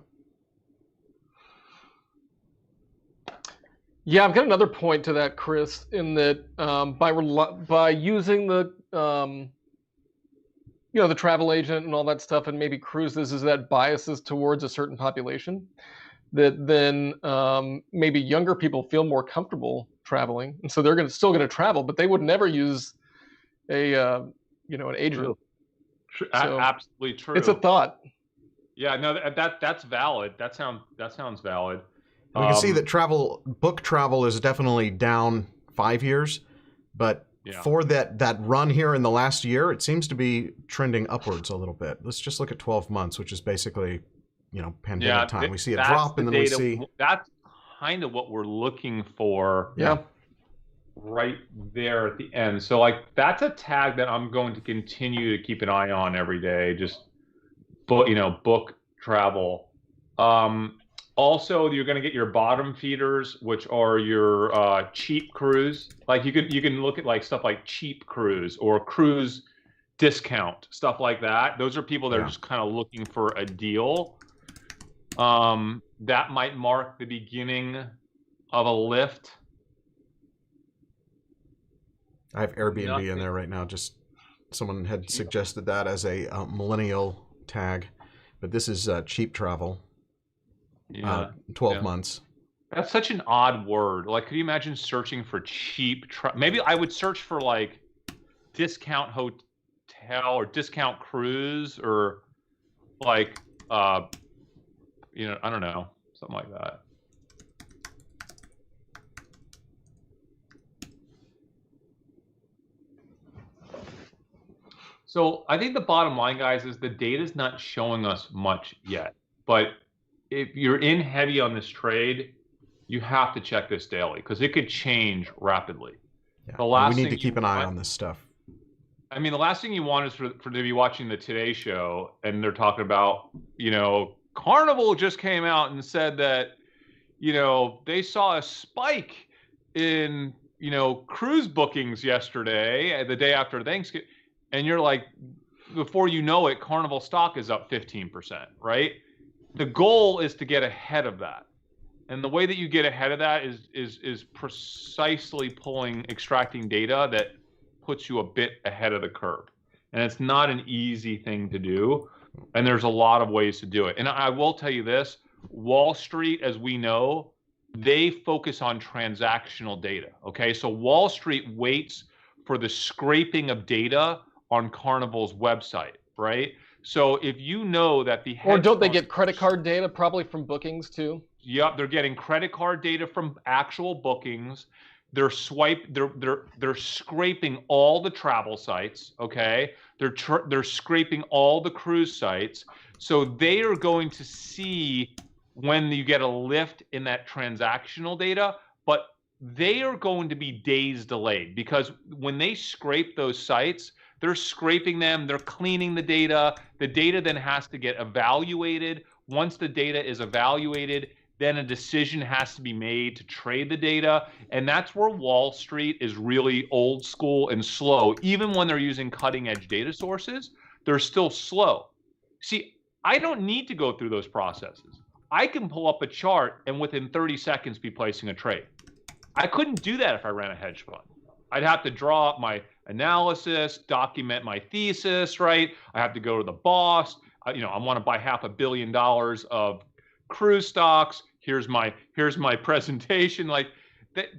Yeah, I've got another point to that, Chris, in that by using the the travel agent and all that stuff, and maybe cruises, is that biases towards a certain population, that then maybe younger people feel more comfortable traveling, and so they're still gonna travel, but they would never use an agent. True. So absolutely true. It's a thought. Yeah, no, that's valid. That sounds valid. We can see that book travel is definitely down 5 years, but for that run here in the last year, it seems to be trending upwards a little bit. Let's just look at 12 months, which is basically, pandemic time. We see a drop, and then we see... That's kind of what we're looking for. Yeah. Right there at the end. So like that's a tag that I'm going to continue to keep an eye on every day. Just book travel. Also, you're going to get your bottom feeders, which are your cheap cruise. Like you can look at like stuff like cheap cruise or cruise discount, stuff like that. Those are people that are just kind of looking for a deal. That might mark the beginning of a lift. I have Airbnb in there right now. Just someone had suggested that as a millennial tag, but this is cheap travel. 12 months. That's such an odd word. Like, could you imagine searching for cheap maybe I would search for like discount hotel or discount cruise or like I don't know, something like that. So I think the bottom line, guys, is the data's not showing us much yet. But if you're in heavy on this trade, you have to check this daily because it could change rapidly. Yeah. We need to keep an eye on this stuff. I mean, the last thing you want is for to be watching the Today Show and they're talking about, Carnival just came out and said that, they saw a spike in, cruise bookings yesterday, the day after Thanksgiving. And you're like, before you know it, Carnival stock is up 15%, right? The goal is to get ahead of that. And the way that you get ahead of that is precisely extracting data that puts you a bit ahead of the curve. And it's not an easy thing to do. And there's a lot of ways to do it. And I will tell you this, Wall Street, as we know, they focus on transactional data, okay? So Wall Street waits for the scraping of data on Carnival's website, right? So if you know that or don't they get credit card data probably from bookings too? Yep, they're getting credit card data from actual bookings. They're scraping all the travel sites, okay? They're scraping all the cruise sites. So they are going to see when you get a lift in that transactional data, but they are going to be days delayed because when they scrape those sites, they're scraping them, they're cleaning the data. The data then has to get evaluated. Once the data is evaluated, then a decision has to be made to trade the data. And that's where Wall Street is really old school and slow. Even when they're using cutting edge data sources, they're still slow. See, I don't need to go through those processes. I can pull up a chart and within 30 seconds be placing a trade. I couldn't do that if I ran a hedge fund. I'd have to draw up my analysis, document my thesis, right? I have to go to the boss. I want to buy $500 million of cruise stocks. Here's my presentation. Like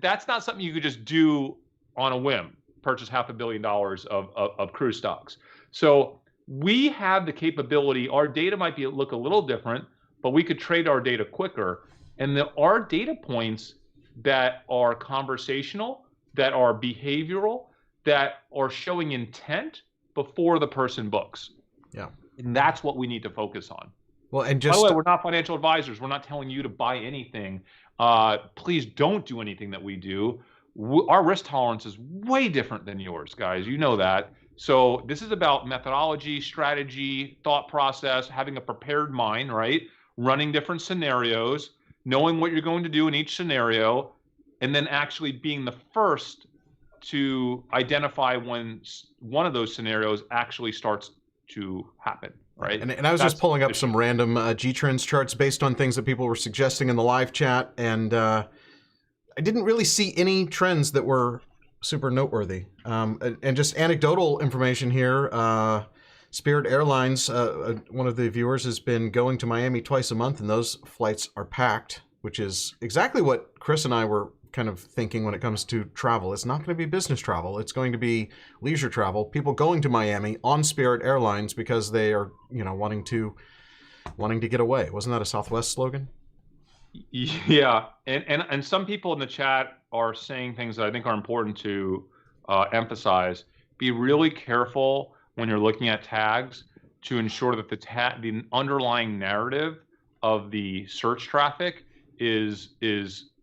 that's not something you could just do on a whim. Purchase $500 million of cruise stocks. So we have the capability. Our data might look a little different, but we could trade our data quicker. And our data points that are conversational, that are behavioral, that are showing intent before the person books. Yeah. And that's what we need to focus on. Well, and just by the way, we're not financial advisors. We're not telling you to buy anything. Please don't do anything that we do. Our risk tolerance is way different than yours, guys. You know that. So this is about methodology, strategy, thought process, having a prepared mind, right? Running different scenarios, knowing what you're going to do in each scenario, and then actually being the first to identify when one of those scenarios actually starts to happen, right? And I was just pulling up some random G-Trends charts based on things that people were suggesting in the live chat, and I didn't really see any trends that were super noteworthy. And just anecdotal information here, Spirit Airlines, one of the viewers, has been going to Miami twice a month, and those flights are packed, which is exactly what Chris and I were kind of thinking when it comes to travel. It's not going to be business travel. It's going to be leisure travel. People going to Miami on Spirit Airlines because they are, wanting to get away. Wasn't that a Southwest slogan? Yeah, and some people in the chat are saying things that I think are important to emphasize. Be really careful when you're looking at tags to ensure that the underlying narrative of the search traffic is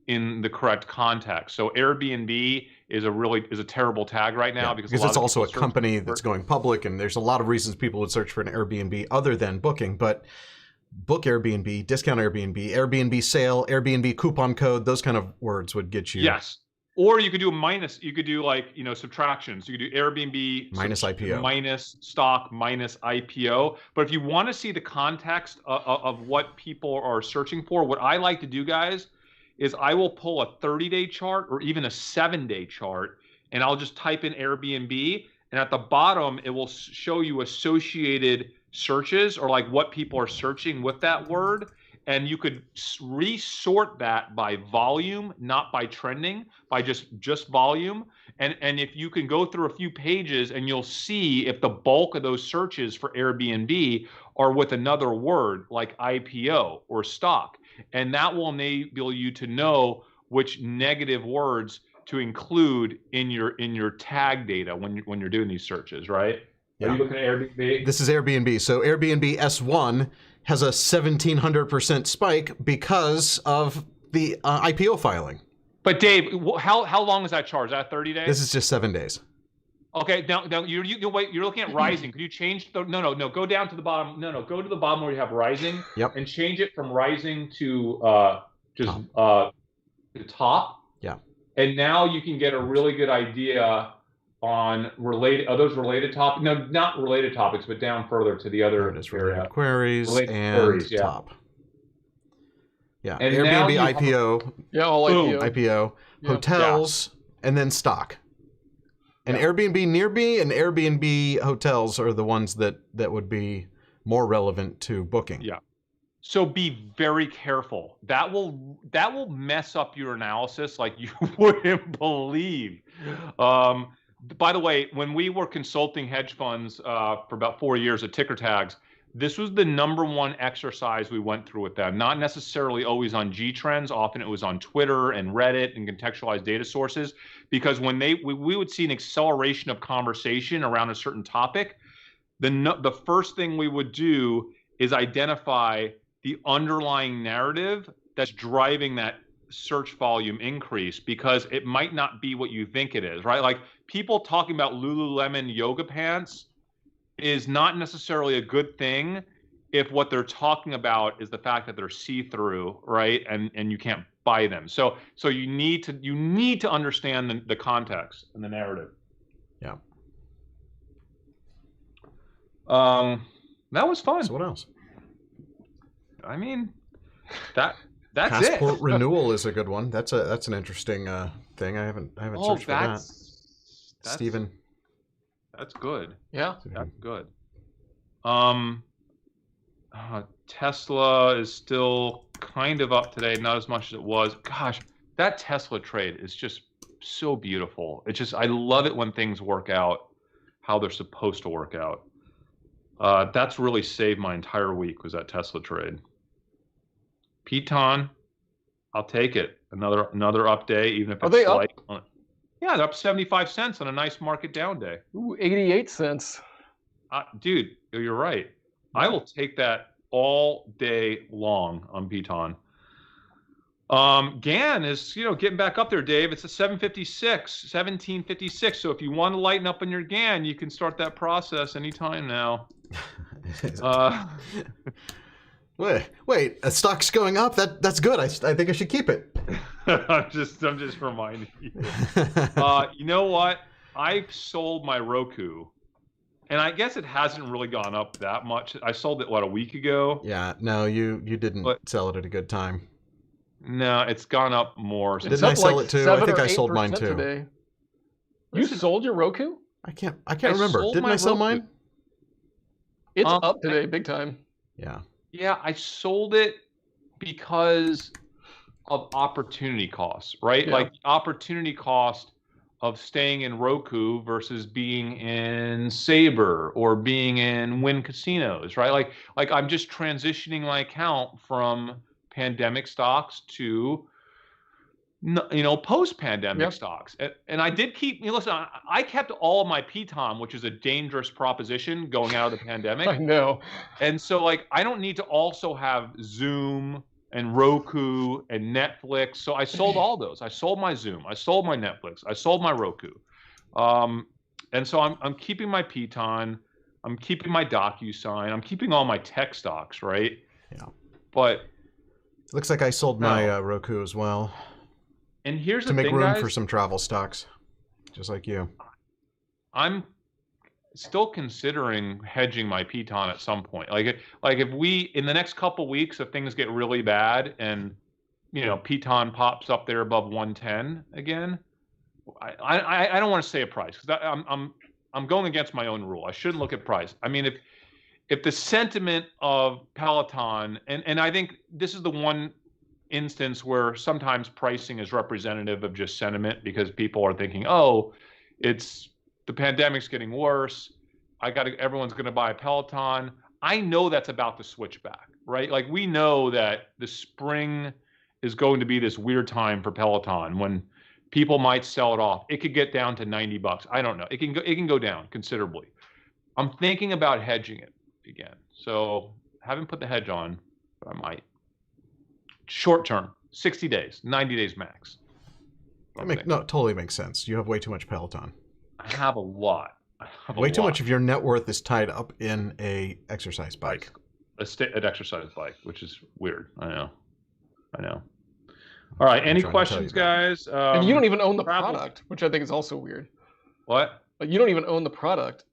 in the correct context. So Airbnb is a terrible tag right now because it's also a company that's going public, and there's a lot of reasons people would search for an Airbnb other than booking. But book Airbnb, discount Airbnb, Airbnb sale, Airbnb coupon code, those kind of words would get you. Yes. Or you could do a minus. You could do like, subtractions. You could do Airbnb minus IPO, minus stock, minus IPO. But if you want to see the context of what people are searching for, what I like to do, guys, is I will pull a 30-day chart or even a 7-day chart, and I'll just type in Airbnb, and at the bottom it will show you associated searches or like what people are searching with that word. And you could resort that by volume, not by trending, by just volume. And if you can go through a few pages, and you'll see if the bulk of those searches for Airbnb are with another word like IPO or stock. And that will enable you to know which negative words to include in your tag data when you're doing these searches, right? Yeah. Are you looking at Airbnb? This is Airbnb. So Airbnb S1 has a 1,700% spike because of the IPO filing. But Dave, how long is that charge? Is that 30 days? This is just 7 days. Okay, now wait. You're looking at rising. Could you change the? No. Go down to the bottom. No. Go to the bottom where you have rising. Yep. And change it from rising to the top. Yeah. And now you can get a really good idea on those related topics. No, not related topics, but down further to the other area. Queries Related and queries, yeah. top. Yeah. And Airbnb IPO. Yeah, all IPO. IPO. Yeah. Hotels, and then stock. And Airbnb Near Me and Airbnb hotels are the ones that would be more relevant to booking. Yeah. So be very careful. That will mess up your analysis like you wouldn't believe. By the way, when we were consulting hedge funds for about 4 years at Ticker Tags, this was the #1 exercise we went through with them. Not necessarily always on G Trends. Often it was on Twitter and Reddit and contextualized data sources. Because when we would see an acceleration of conversation around a certain topic, the first thing we would do is identify the underlying narrative that's driving that search volume increase, because it might not be what you think it is, right? Like people talking about Lululemon yoga pants is not necessarily a good thing if what they're talking about is the fact that they're see-through, right? And you can't buy them. So you need to understand the context and the narrative. Yeah. That was fun. So what else? I mean, that's Passport it. renewal is a good one. That's an interesting thing. I haven't searched for that. Steven. That's good. Yeah. That's good. Tesla is still kind of up today, not as much as it was. Gosh, that Tesla trade is just so beautiful. It's just, I love it when things work out how they're supposed to work out. That's really saved my entire week, was that Tesla trade. Piton, I'll take it. Another up day, even if it's they slight. Yeah, they're up 75 cents on a nice market down day. Ooh, 88 cents. Dude, you're right. I will take that all day long on Piton. GAN is, getting back up there, Dave. It's a 1756. So if you want to lighten up on your GAN, you can start that process anytime now. Wait, a stock's going up. That's good. I think I should keep it. I'm just reminding you. You know what? I sold my Roku, and I guess it hasn't really gone up that much. I sold it a week ago. Yeah, no, you didn't sell it at a good time. No, it's gone up more. Didn't I sell it too? I think I sold mine too. Today. You sold your Roku? I can't remember. Didn't I sell mine? It's up today, big time. Yeah. Yeah, I sold it because of opportunity costs, right? Yeah. Like opportunity cost of staying in Roku versus being in Sabre or being in Wynn Casinos, right? Like I'm just transitioning my account from pandemic stocks to post-pandemic stocks. And I did keep, listen, I kept all of my Piton, which is a dangerous proposition going out of the pandemic. I know. And so I don't need to also have Zoom and Roku and Netflix. So I sold all those. I sold my Zoom. I sold my Netflix. I sold my Roku. And so I'm keeping my Piton. I'm keeping my DocuSign. I'm keeping all my tech stocks, right? Yeah. But looks like I sold my Roku as well. And here's the thing, to make room guys, for some travel stocks, just like you. I'm still considering hedging my Piton at some point. Like if we, in the next couple weeks, if things get really bad and, you know, Piton pops up there above 110 again, I don't want to say a price because I'm going against my own rule. I shouldn't look at price. I mean, if the sentiment of Peloton, and I think this is the one instance where sometimes pricing is representative of just sentiment because people are thinking, oh, the pandemic's getting worse. Everyone's going to buy a Peloton. I know that's about to switch back, right? Like we know that the spring is going to be this weird time for Peloton when people might sell it off. It could get down to $90. I don't know. It can go down considerably. I'm thinking about hedging it again. So haven't put the hedge on, but I might. Short term, 60 days, 90 days max. Totally makes sense. You have way too much Peloton. I have a lot. Way too much of your net worth is tied up in a exercise bike. An exercise bike, which is weird. I know. All right. Any questions, guys? And you don't even own the product, which I think is also weird. What? You don't even own the product.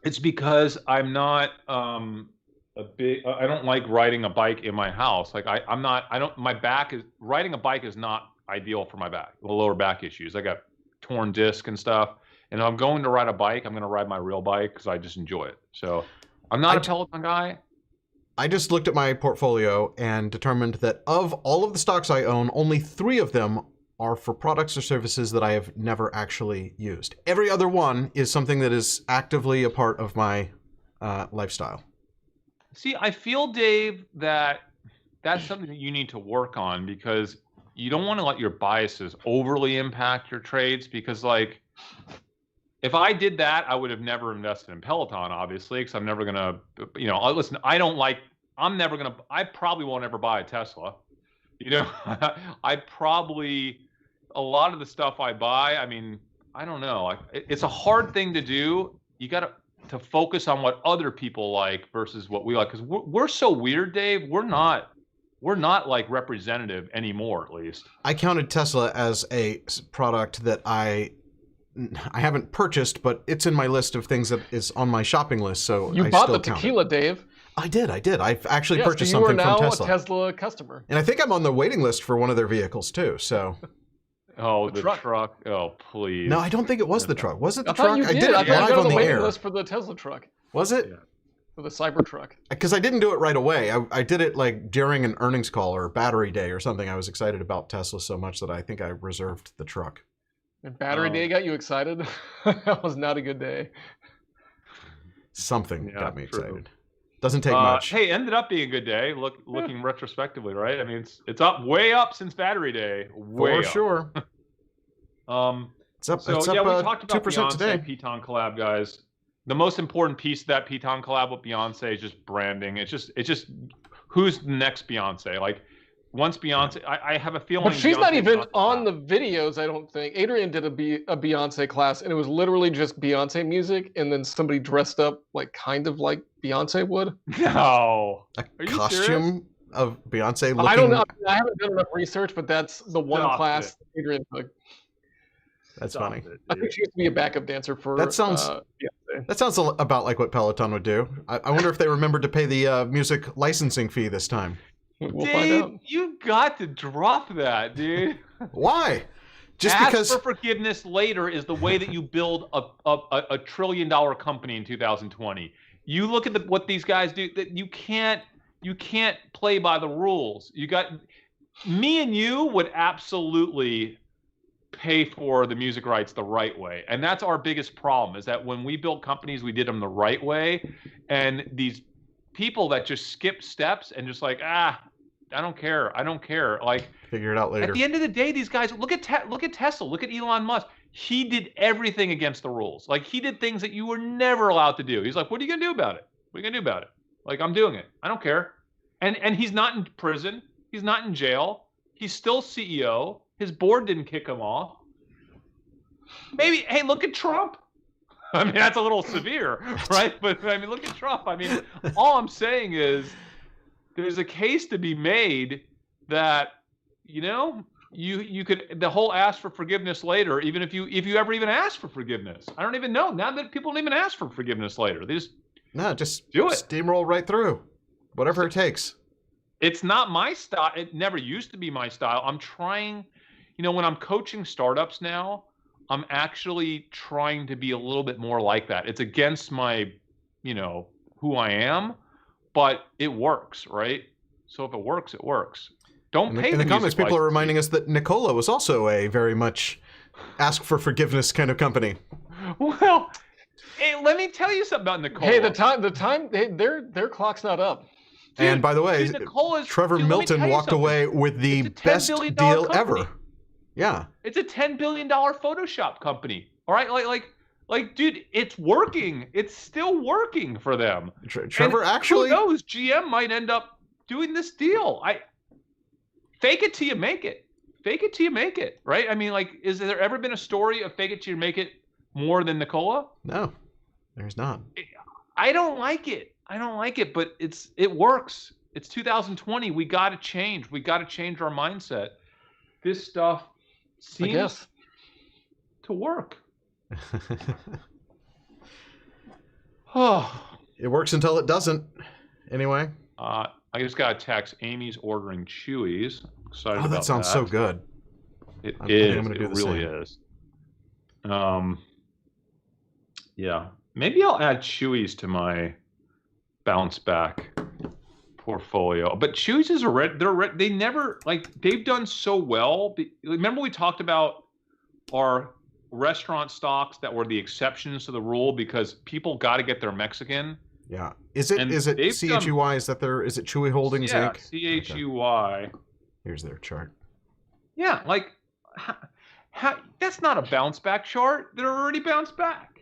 It's because I'm not I don't like riding a bike in my house. Like riding a bike is not ideal for my back, the lower back issues. I got torn disc and stuff. And if I'm going to ride a bike, I'm going to ride my real bike because I just enjoy it. So I'm not a Peloton guy. I just looked at my portfolio and determined that of all of the stocks I own, only 3 of them are for products or services that I have never actually used. Every other one is something that is actively a part of my lifestyle. See, I feel, Dave, that that's something that you need to work on because you don't want to let your biases overly impact your trades because, like, if I did that, I would have never invested in Peloton, obviously, because I'm never going to, listen, I probably won't ever buy a Tesla. A lot of the stuff I buy, I mean, I don't know. It's a hard thing to do. You got to focus on what other people like versus what we like. Because we're so weird, Dave. We're not like representative anymore, at least. I counted Tesla as a product that I haven't purchased, but it's in my list of things that is on my shopping list. So you bought the tequila, Dave. I did. I've actually purchased something from Tesla. You are now a Tesla customer. And I think I'm on the waiting list for one of their vehicles too. So. Oh, the truck. Oh, please. No, I don't think it was the truck. Was it the I thought truck? You did. I did it live on the waiting air. List for the Tesla truck. Was it? Yeah. For the Cybertruck. Because I didn't do it right away. I did it like during an earnings call or battery day or something. I was excited about Tesla so much that I think I reserved the truck. And battery day got you excited? That was not a good day. Something got me excited. Doesn't take much. Hey, ended up being a good day. Looking retrospectively, right? I mean, it's up, way up since battery day. For sure. It's up. So we talked about 2% today. Piton collab, guys. The most important piece of that Piton collab with Beyonce is just branding. It's just who's the next Beyonce? Like once Beyonce, I have a feeling. But she's not even on the videos. I don't think. Adrian did a Beyonce class, and it was literally just Beyonce music, and then somebody dressed up like kind of like Beyonce would. No, a costume of Beyonce. Looking... I don't know. I haven't done enough research, but that's the one class Adrian took. That's funny. I think she used to be a backup dancer for. That sounds. That sounds about like what Peloton would do. I wonder if they remembered to pay the music licensing fee this time. We'll find out. You got to drop that, dude. Why? Just Ask because for forgiveness later is the way that you build a $1 trillion company in 2020. You look at what these guys do. That you can't play by the rules. Me and you would absolutely pay for the music rights the right way, and that's our biggest problem. Is that when we built companies, we did them the right way, and these people that just skip steps and just like I don't care. Like figure it out later. At the end of the day, these guys look at Tesla, look at Elon Musk. He did everything against the rules. Like he did things that you were never allowed to do. He's like, what are you gonna do about it? What are you gonna do about it? Like I'm doing it. I don't care. And he's not in prison. He's not in jail. He's still CEO. His board didn't kick him off. Maybe, hey, look at Trump. I mean, that's a little severe, right? But I mean, look at Trump. I mean, all I'm saying is there's a case to be made that, you could, the whole ask for forgiveness later, even if you ever even ask for forgiveness. I don't even know. Now that people don't even ask for forgiveness later. They just do it. Steamroll right through. Whatever it takes. It's not my style. It never used to be my style. I'm trying, when I'm coaching startups now, I'm actually trying to be a little bit more like that. It's against my, who I am, but it works, right? So if it works, it works. Don't pay in the comments, people are reminding us that Nikola was also a very much ask for forgiveness kind of company. Well, hey, let me tell you something about Nikola. Hey, the time, their clock's not up. Dude, and by the way, Trevor Milton walked away with the best deal ever. Yeah. It's a $10 billion Photoshop company. All right. Like, dude, it's working. It's still working for them. Trevor, actually. Who knows? GM might end up doing this deal. Fake it till you make it. Fake it till you make it. Right. I mean, like, is there ever been a story of fake it till you make it more than Nikola? No, there's not. I don't like it. But it works. It's 2020. We got to change. We got to change our mindset. This stuff seems to work. It works until it doesn't. Anyway. I just got a text. Amy's ordering Chewies. Excited about that. That sounds so good. It really is. Yeah. Maybe I'll add Chewies to my bounce back portfolio. But Chewies is they never, they've done so well. Remember we talked about our restaurant stocks that were the exceptions to the rule because people got to get their Mexican. Yeah. Is it CHUY? Is it Chewy Holdings Inc? CHUY. Okay. Here's their chart. Yeah, that's not a bounce back chart. They're already bounced back.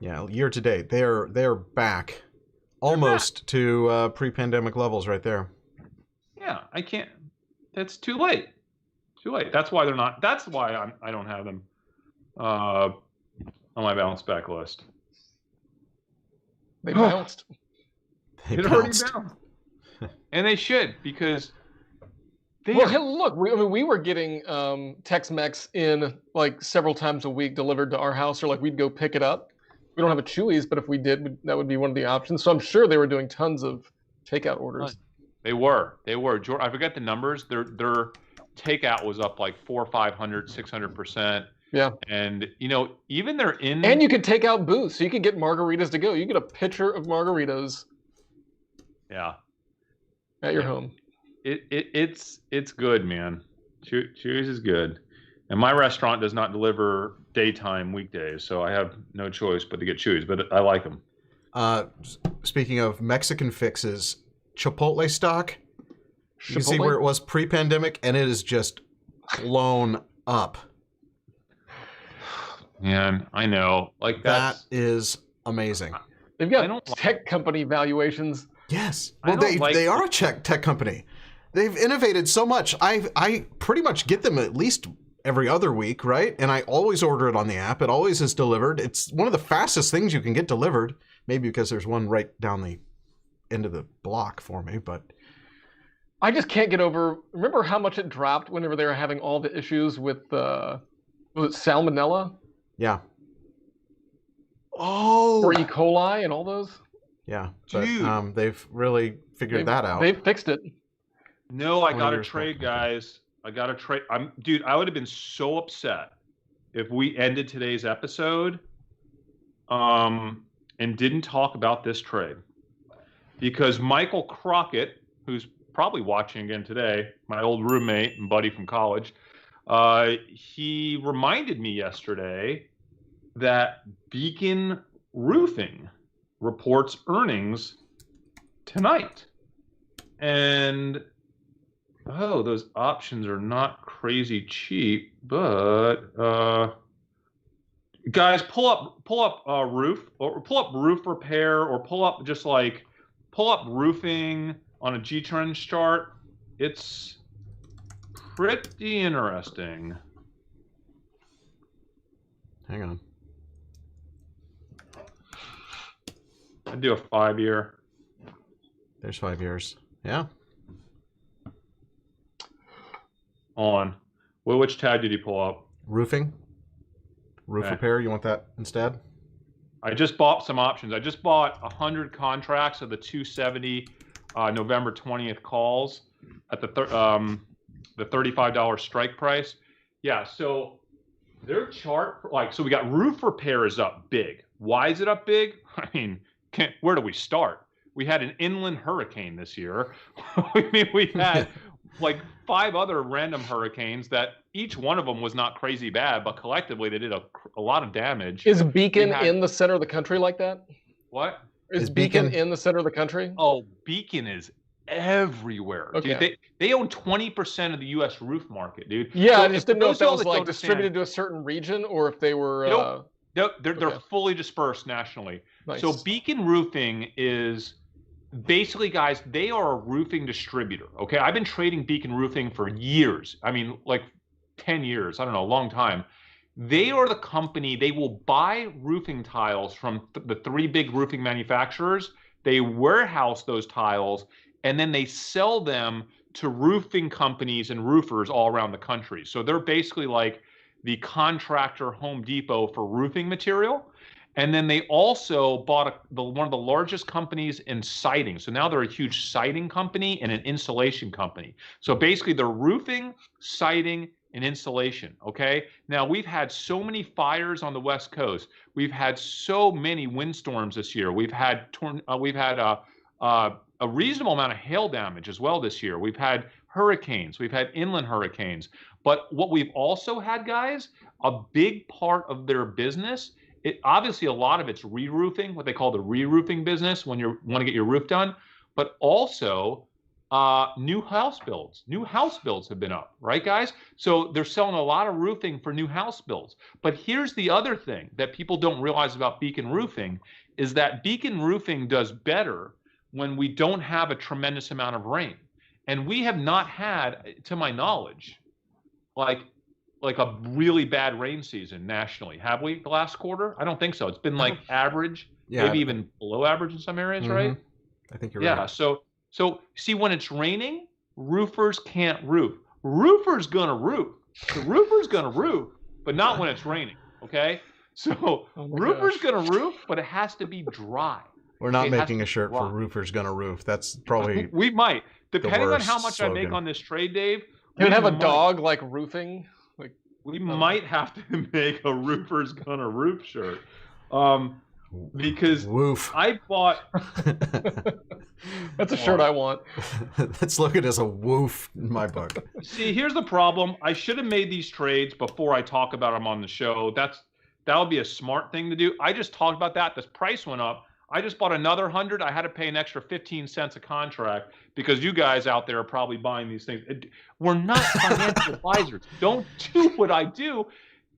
Yeah, year to date, they're back almost to pre-pandemic levels right there. Yeah, I can't. That's too late. That's why they're not. That's why I don't have them on my bounce back list. They bounced. They bounced. And they should, because look, we were getting Tex-Mex in several times a week delivered to our house, or we'd go pick it up. We don't have a Chewy's, but if we did, that would be one of the options. So I'm sure they were doing tons of takeout orders. They were. I forget the numbers. Their takeout was up 400, 500, 600%. Yeah. And, even they're in. And you could take out booths, so you could get margaritas to go. You get a pitcher of margaritas. Yeah. At your home. It's good, man. Chewy's is good. And my restaurant does not deliver daytime weekdays, so I have no choice but to get Chewy's, but I like them. Speaking of Mexican fixes, Chipotle stock, you can see where it was pre-pandemic, and it is just blown up. Man, I know. That is amazing. They've got tech company valuations. Yes. Well, they are a tech company. They've innovated so much. I pretty much get them at least every other week, right? And I always order it on the app. It always is delivered. It's one of the fastest things you can get delivered. Maybe because there's one right down the end of the block for me, but I just can't get over. Remember how much it dropped whenever they were having all the issues with was it salmonella? Yeah. Oh. Or E. coli and all those. Yeah, but they've really figured that out. They fixed it. No, I got a trade, guys. I got a trade. Dude, I would have been so upset if we ended today's episode and didn't talk about this trade. Because Michael Crockett, who's probably watching again today, my old roommate and buddy from college, he reminded me yesterday that Beacon Roofing reports earnings tonight. And those options are not crazy cheap, but guys, pull up roof, or pull up roof repair, or pull up roofing on a G-Trends chart, it's pretty interesting. Hang on. I'd do a 5-year. There's 5 years. Yeah. On. Well, which tab did you pull up? Roofing. Roof repair. You want that instead? I just bought some options. I just bought 100 contracts of the 270 November 20th calls at the $35 strike price. Yeah, so their chart, so we got roof repair is up big. Why is it up big? I mean, where do we start? We had an inland hurricane this year. I mean, we had like 5 other random hurricanes that each one of them was not crazy bad, but collectively they did a lot of damage. Is Beacon in the center of the country like that? What? Is Beacon in the center of the country? Oh, Beacon is everywhere. Okay. Dude, they own 20% of the U.S. roof market, dude. Yeah, so I just didn't know if that was like distributed to a certain region or if they were... Nope, they're fully dispersed nationally. Nice. So Beacon Roofing is... Basically, guys, they are a roofing distributor, okay? I've been trading Beacon Roofing for years. I mean, like 10 years. I don't know, a long time. They are the company, they will buy roofing tiles from the 3 big roofing manufacturers. They warehouse those tiles, and then they sell them to roofing companies and roofers all around the country. So they're basically like the contractor Home Depot for roofing material. And then they also bought one of the largest companies in siding. So now they're a huge siding company and an insulation company. So basically they're roofing, siding, and insulation, okay? Now we've had so many fires on the West Coast. We've had so many windstorms this year. We've had a reasonable amount of hail damage as well this year. We've had hurricanes. We've had inland hurricanes. But what we've also had, guys, a big part of their business, obviously a lot of it's re-roofing, what they call the re-roofing business when you want to get your roof done, but also new house builds. New house builds have been up, right, guys? So they're selling a lot of roofing for new house builds. But here's the other thing that people don't realize about Beacon Roofing is that Beacon Roofing does better when we don't have a tremendous amount of rain. And we have not had, to my knowledge, like a really bad rain season nationally. Have we the last quarter? I don't think so. It's been like average, maybe even below average in some areas, right? I think you're right. Yeah, so see, when it's raining, roofers can't roof. Roofer's gonna roof. The roofer's gonna roof, but not when it's raining, okay? So roofer's gonna roof, but it has to be dry. We're not making a shirt for roofers gonna roof. That's probably we might. Depending on how much I make on this trade, Dave. Can it have a dog like roofing? We might have to make a roofer's gonna roof shirt. Because woof. I bought that's a shirt I want. Let's look at it as a woof in my book. See, here's the problem. I should have made these trades before I talk about them on the show. That would be a smart thing to do. I just talked about that. This price went up. I just bought another 100. I had to pay an extra 15 cents a contract because you guys out there are probably buying these things. We're not financial advisors. Don't do what I do.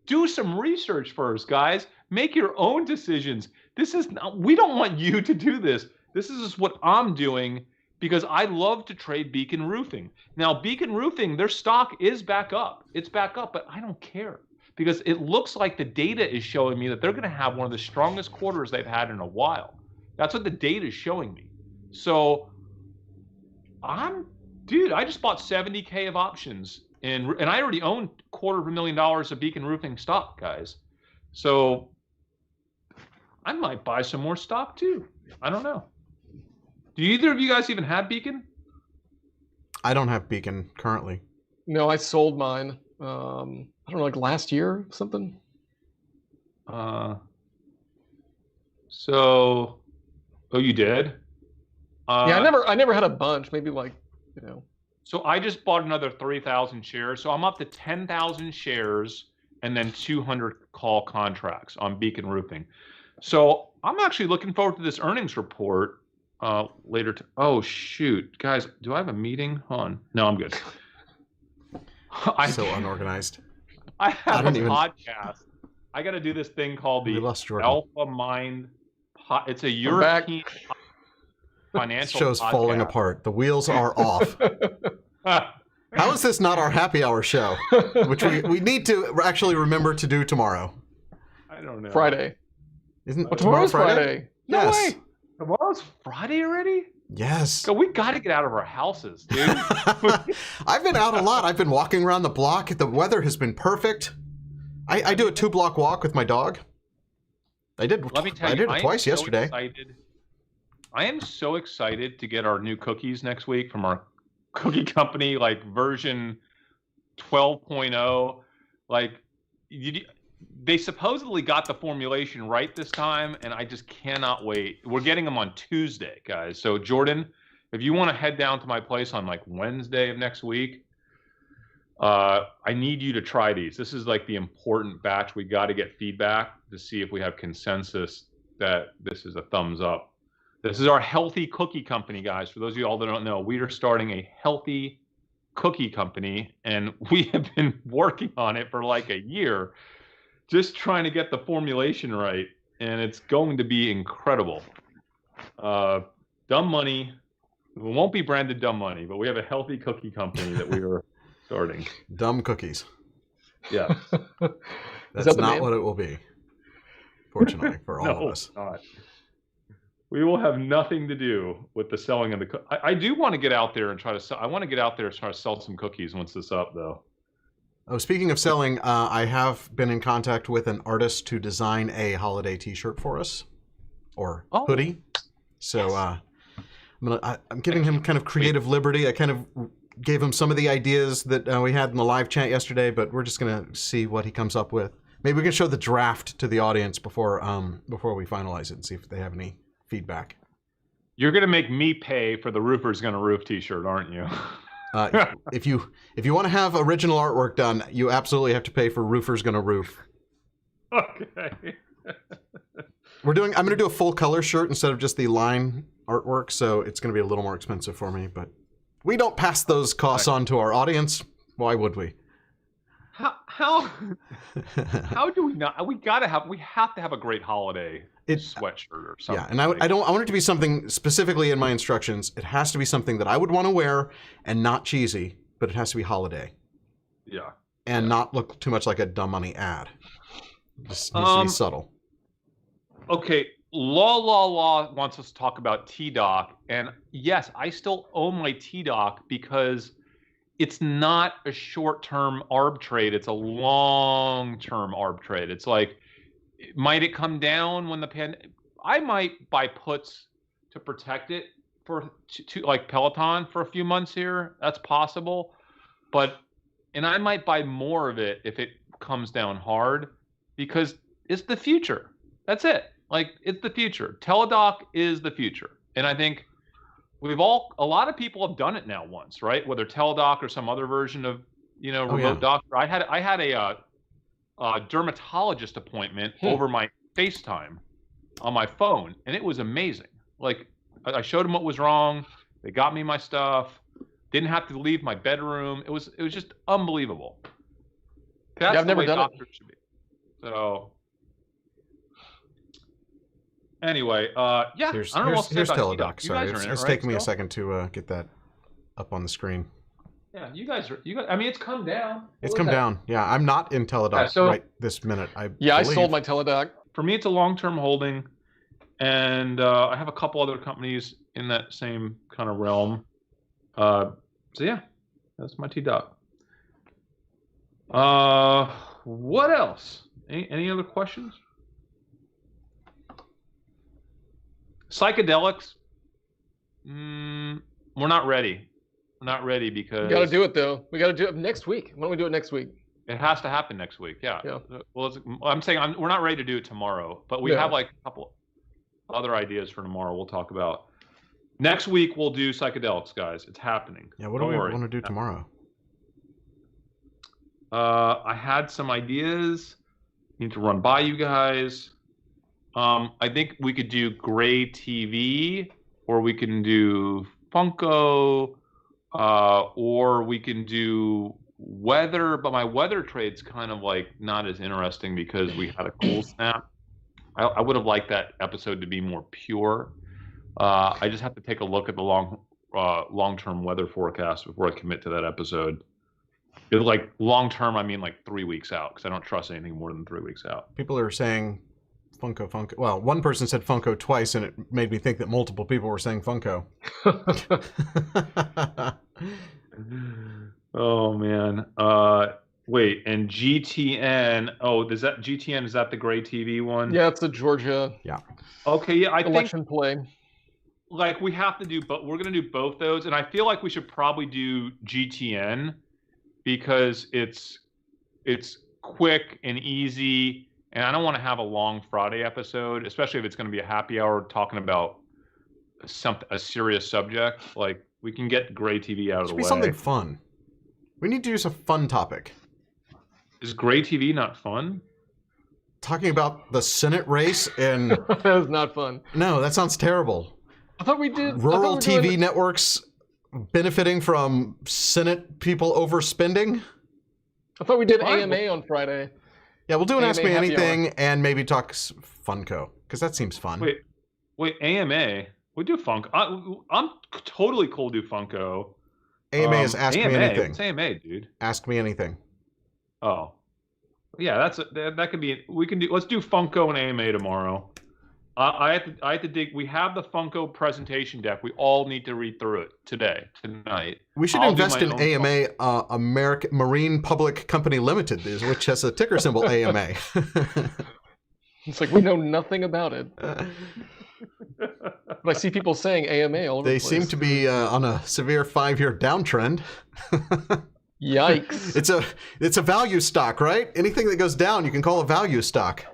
Do some research first, guys. Make your own decisions. We don't want you to do this. This is just what I'm doing because I love to trade Beacon Roofing. Now, Beacon Roofing, their stock is back up. It's back up, but I don't care because it looks like the data is showing me that they're going to have one of the strongest quarters they've had in a while. That's what the data is showing me. So dude, I just bought 70K of options and I already own $250,000 of Beacon Roofing stock, guys. So I might buy some more stock too. I don't know. Do either of you guys even have Beacon? I don't have Beacon currently. No, I sold mine. I don't know, like last year or something. Oh, you did? Yeah, I never had a bunch. Maybe like, So I just bought another 3,000 shares. So I'm up to 10,000 shares and then 200 call contracts on Beacon Roofing. So I'm actually looking forward to this earnings report later. Oh, shoot. Guys, do I have a meeting? Hold on. No, I'm good. So unorganized. I have a podcast. I got to do this thing called the Alpha Mind. It's a European. financial show's podcast. falling apart. The wheels are off. How is this not our happy hour show? Which we need to actually remember to do tomorrow. I don't know. Friday. Isn't tomorrow's Friday? No Yes. way. Tomorrow's Friday already? Yes. So we got to get out of our houses, dude. I've been out a lot. I've been walking around the block. The weather has been perfect. I do a 2-block walk with my dog. Let me tell you, I did it twice yesterday. I am so excited to get our new cookies next week from our cookie company, like version 12.0. Like, they supposedly got the formulation right this time, and I just cannot wait. We're getting them on Tuesday, guys. So, Jordan, if you want to head down to my place on like Wednesday of next week, I need you to try these. This is like the important batch. We got to get feedback to see if we have consensus that this is a thumbs up. This is our healthy cookie company, guys. For those of you all that don't know, we are starting a healthy cookie company, and we have been working on it for like a year, just trying to get the formulation right, and it's going to be incredible. Dumb Money. It won't be branded Dumb Money, but we have a healthy cookie company that we are starting. Dumb cookies. Yeah. That's not what it will be, fortunately, for all of us. Not. We will have nothing to do with the selling of the I do want to get out there and try to sell. I want to get out there and try to sell some cookies once this up, though. Oh, speaking of selling, I have been in contact with an artist to design a holiday T-shirt for us, or hoodie. So I'm giving him kind of creative liberty. I kind of gave him some of the ideas that we had in the live chat yesterday, but we're just gonna see what he comes up with. Maybe we can show the draft to the audience before we finalize it and see if they have any feedback. You're gonna make me pay for the Roofer's Gonna Roof T-shirt, aren't you? If you want to have original artwork done, you absolutely have to pay for Roofer's Gonna Roof. Okay. I'm gonna do a full color shirt instead of just the line artwork, so it's gonna be a little more expensive for me, but we don't pass those costs on to our audience. Why would we? How do we not? We have to have a great holiday sweatshirt or something. Yeah, and I want it to be something specifically in my instructions. It has to be something that I would want to wear and not cheesy, but it has to be holiday. Yeah. And not look too much like a Dumb Money ad. It just needs to be subtle. Okay, Law wants us to talk about T-Doc, and yes, I still own my T-Doc because it's not a short-term arb trade. It's a long-term arb trade. It's like, might it come down when I might buy puts to protect it for like Peloton for a few months here. That's possible, and I might buy more of it if it comes down hard because it's the future. That's it. Like, it's the future. Teladoc is the future, and I think a lot of people have done it now once, right? Whether Teladoc or some other version of, remote doctor. I had a dermatologist appointment over my FaceTime on my phone, and it was amazing. Like, I showed them what was wrong. They got me my stuff. Didn't have to leave my bedroom. It was just unbelievable. That's I've never done it. Should be. So anyway, I don't know what to say about Teladoc. Sorry, it's taking me a second to get that up on the screen. Yeah, you guys. I mean, it's come down. It's come down. Yeah, I'm not in Teladoc right this minute. I sold my Teladoc. For me, it's a long-term holding, and I have a couple other companies in that same kind of realm. So yeah, that's my T-Doc. What else? Any other questions? Psychedelics. We're not ready. We're not ready because... We got to do it, though. We got to do it next week. Why don't we do it next week? It has to happen next week, yeah. Well, I'm saying we're not ready to do it tomorrow, but we have like a couple other ideas for tomorrow we'll talk about. Next week, we'll do psychedelics, guys. It's happening. Yeah, what do we want to do tomorrow? I had some ideas. Need to run by you guys. I think we could do Gray TV, or we can do Funko, or we can do weather, but my weather trade's kind of like not as interesting because we had a cool snap. I would have liked that episode to be more pure. I just have to take a look at the long-term weather forecast before I commit to that episode. Like long-term, I mean like 3 weeks out, because I don't trust anything more than 3 weeks out. People are saying Funko. Well, one person said Funko twice, and it made me think that multiple people were saying Funko. Oh man. Wait, and GTN. Oh, is that GTN? Is that the gray TV one? Yeah, it's a Georgia. Yeah. Okay. Yeah, I election think play. like we have to do, but we're gonna do both those, and I feel like we should probably do GTN because it's quick and easy, and I don't want to have a long Friday episode, especially if it's going to be a happy hour talking about a serious subject. Like we can get gray TV out of the way. Something fun. We need to use a fun topic. Is gray TV not fun? Talking about the Senate race and That was not fun. No, that sounds terrible. I thought we did rural TV networks benefiting from Senate people overspending. I thought we did AMA on Friday. Yeah, we'll do an AMA Ask Me happy Anything hour. and maybe talk Funko, because that seems fun. Wait, AMA? We do Funko. I'm totally cool to do Funko. AMA is Ask Me Anything. It's AMA, dude. Ask Me Anything. Oh. Yeah, that could be. We can do. Let's do Funko and AMA tomorrow. I have to dig. We have the Funko presentation deck. We all need to read through it tonight. We should invest in AMA, American Marine Public Company Limited, which has a ticker symbol AMA. It's like we know nothing about it. But I see people saying AMA all over the place. They seem to be on a severe 5-year downtrend. Yikes! It's a value stock, right? Anything that goes down, you can call a value stock.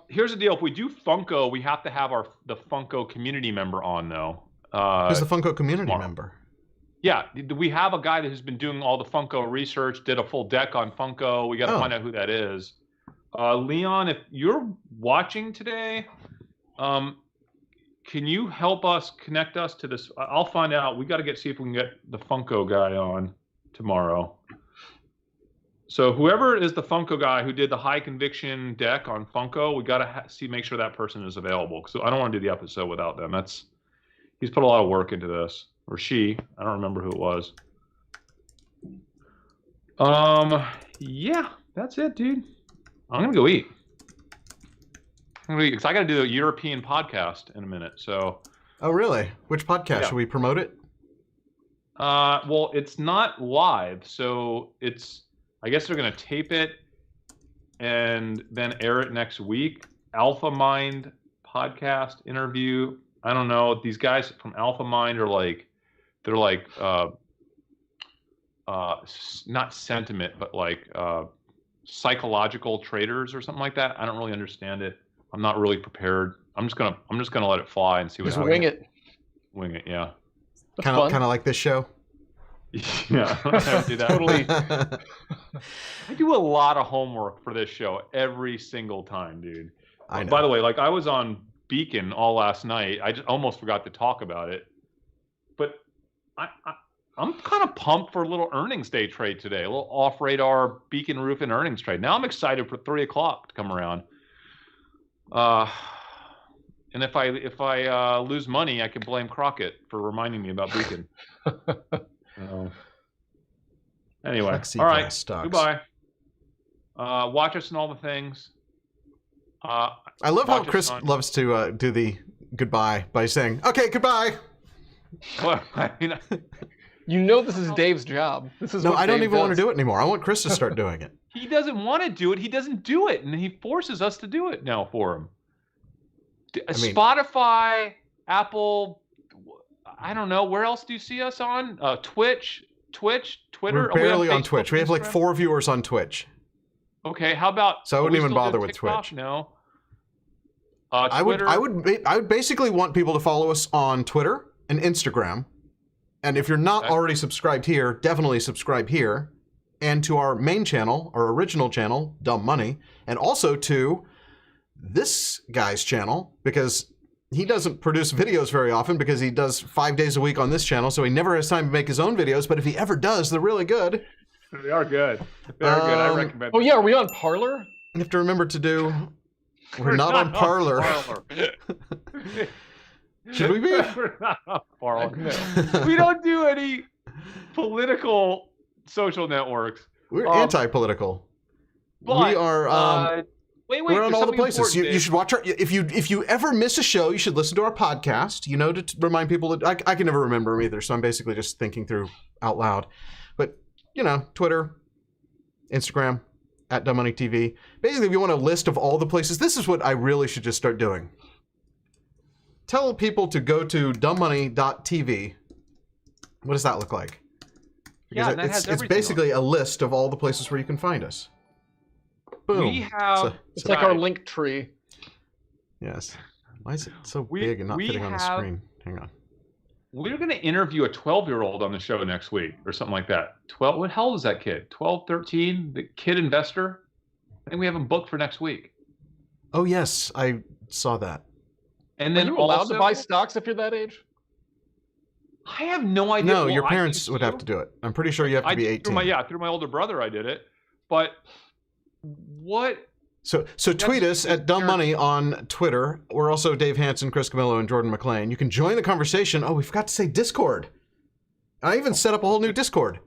Here's the deal. If we do Funko, we have to have the Funko community member on, though. Who's the Funko community member? Yeah, we have a guy who's been doing all the Funko research, did a full deck on Funko. We got to find out who that is. Leon, if you're watching today, can you help us connect us to this? I'll find out. We got to see if we can get the Funko guy on tomorrow. So whoever is the Funko guy who did the high conviction deck on Funko, we got to make sure that person is available. So I don't want to do the episode without them. He's put a lot of work into this, or she. I don't remember who it was. Yeah, that's it, dude. I'm gonna go eat. Because I got to do a European podcast in a minute. So. Oh really? Which podcast? Yeah. Should we promote it? Well, it's not live, so it's. I guess they're going to tape it and then air it next week. Alpha Mind podcast interview. I don't know. These guys from Alpha Mind are they're not sentiment, but psychological traders or something like that. I don't really understand it. I'm not really prepared. I'm just gonna let it fly and see what happens. Wing it. Wing it, yeah. Kind of like this show. Yeah, I do that. Totally. I do a lot of homework for this show every single time, dude. I know. By the way, I was on Beacon all last night. I just almost forgot to talk about it. But I'm kind of pumped for a little earnings day trade today, a little off-radar Beacon Roofing earnings trade. Now I'm excited for 3 o'clock to come around. And if I lose money, I can blame Crockett for reminding me about Beacon. Anyway, all right. Stocks. Goodbye. Watch us in all the things. I love how Chris loves to do the goodbye by saying, "Okay, goodbye." Well, I mean, you know, this is Dave's job. This is I don't even want to do it anymore. I want Chris to start doing it. He doesn't want to do it. He doesn't do it, and he forces us to do it now for him. Spotify, Apple. I don't know. Where else do you see us on? Twitch, Twitter? We're barely on Twitch. We have 4 viewers on Twitch. Okay, how about... So I wouldn't even bother with Twitch. No. Twitter? I would basically want people to follow us on Twitter and Instagram. And if you're not already subscribed here, definitely subscribe here. And to our main channel, our original channel, Dumb Money. And also to this guy's channel, because... he doesn't produce videos very often because he does 5 days a week on this channel, so he never has time to make his own videos. But if he ever does, they're really good. They are good. They are good. I recommend. Oh yeah, are we on Parler? You have to remember to do. We're not on Parler. Should we be? We're not far off. No. We don't do any political social networks. We're anti-political. But, we are. wait, we're on all the places. You Dave. should watch our. If you ever miss a show, you should listen to our podcast. You know, to remind people that I can never remember them either. So I'm basically just thinking through out loud. But you know, Twitter, Instagram, @DumbMoneyTV. Basically, if you want a list of all the places, this is what I really should just start doing. Tell people to go to dumbmoney.tv. What does that look like? Because Yeah, and that has it's everything basically a list of all the places where you can find us. Boom. We have. It's like our link tree. Yes. Why is it so We- big and not we fitting on the have- screen? Hang on. We're going to interview a 12-year-old on the show next week or something like that. 12. What hell is that kid? 12, 13? The kid investor? I think we have him booked for next week. Oh yes, I saw that. And Are then you allowed also, to buy stocks if you're that age? I have no idea. No, Well, your I parents used would have to do it. I'm pretty sure you have to be 18. Through my older brother, I did it. But what? So tweet us at Dumb Money on Twitter. We're also Dave Hansen, Chris Camillo, and Jordan McLean. You can join the conversation. Oh, we forgot to say Discord. I even set up a whole new Discord.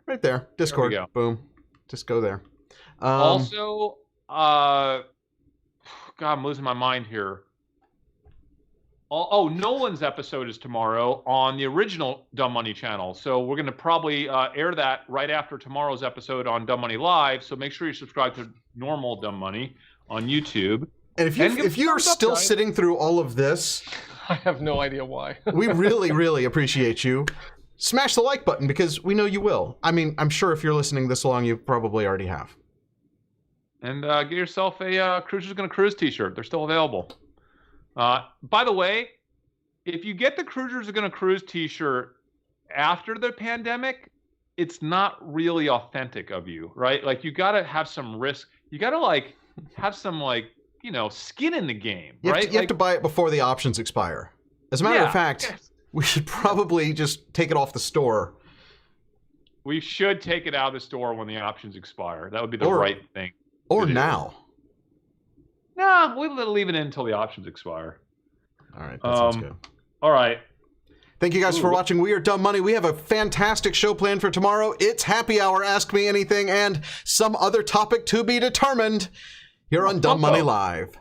Right there. Discord. There we go. Boom. Just go there. Also, God, I'm losing my mind here. Oh, Nolan's episode is tomorrow on the original Dumb Money channel. So we're going to probably air that right after tomorrow's episode on Dumb Money Live. So make sure you subscribe to normal Dumb Money on YouTube. And if you're still sitting through all of this, I have no idea why. we really, really appreciate you. Smash the like button because we know you will. I mean, I'm sure if you're listening this long, you probably already have. And get yourself a Cruisers Gonna Cruise t-shirt. They're still available. By the way, if you get the Cruisers Gonna Cruise t-shirt after the pandemic, it's not really authentic of you, right? Like you got to have some risk. You got to like have some like, you know, skin in the game, right? You have to buy it before the options expire. As a matter of fact, we should probably just take it off the store. We should take it out of the store when the options expire. That would be the right thing. Or now. Nah, we'll leave it in until the options expire. All right, that sounds good. All right. Thank you guys for watching. We are Dumb Money. We have a fantastic show planned for tomorrow. It's Happy Hour, Ask Me Anything, and some other topic to be determined here on Dumb Money Live.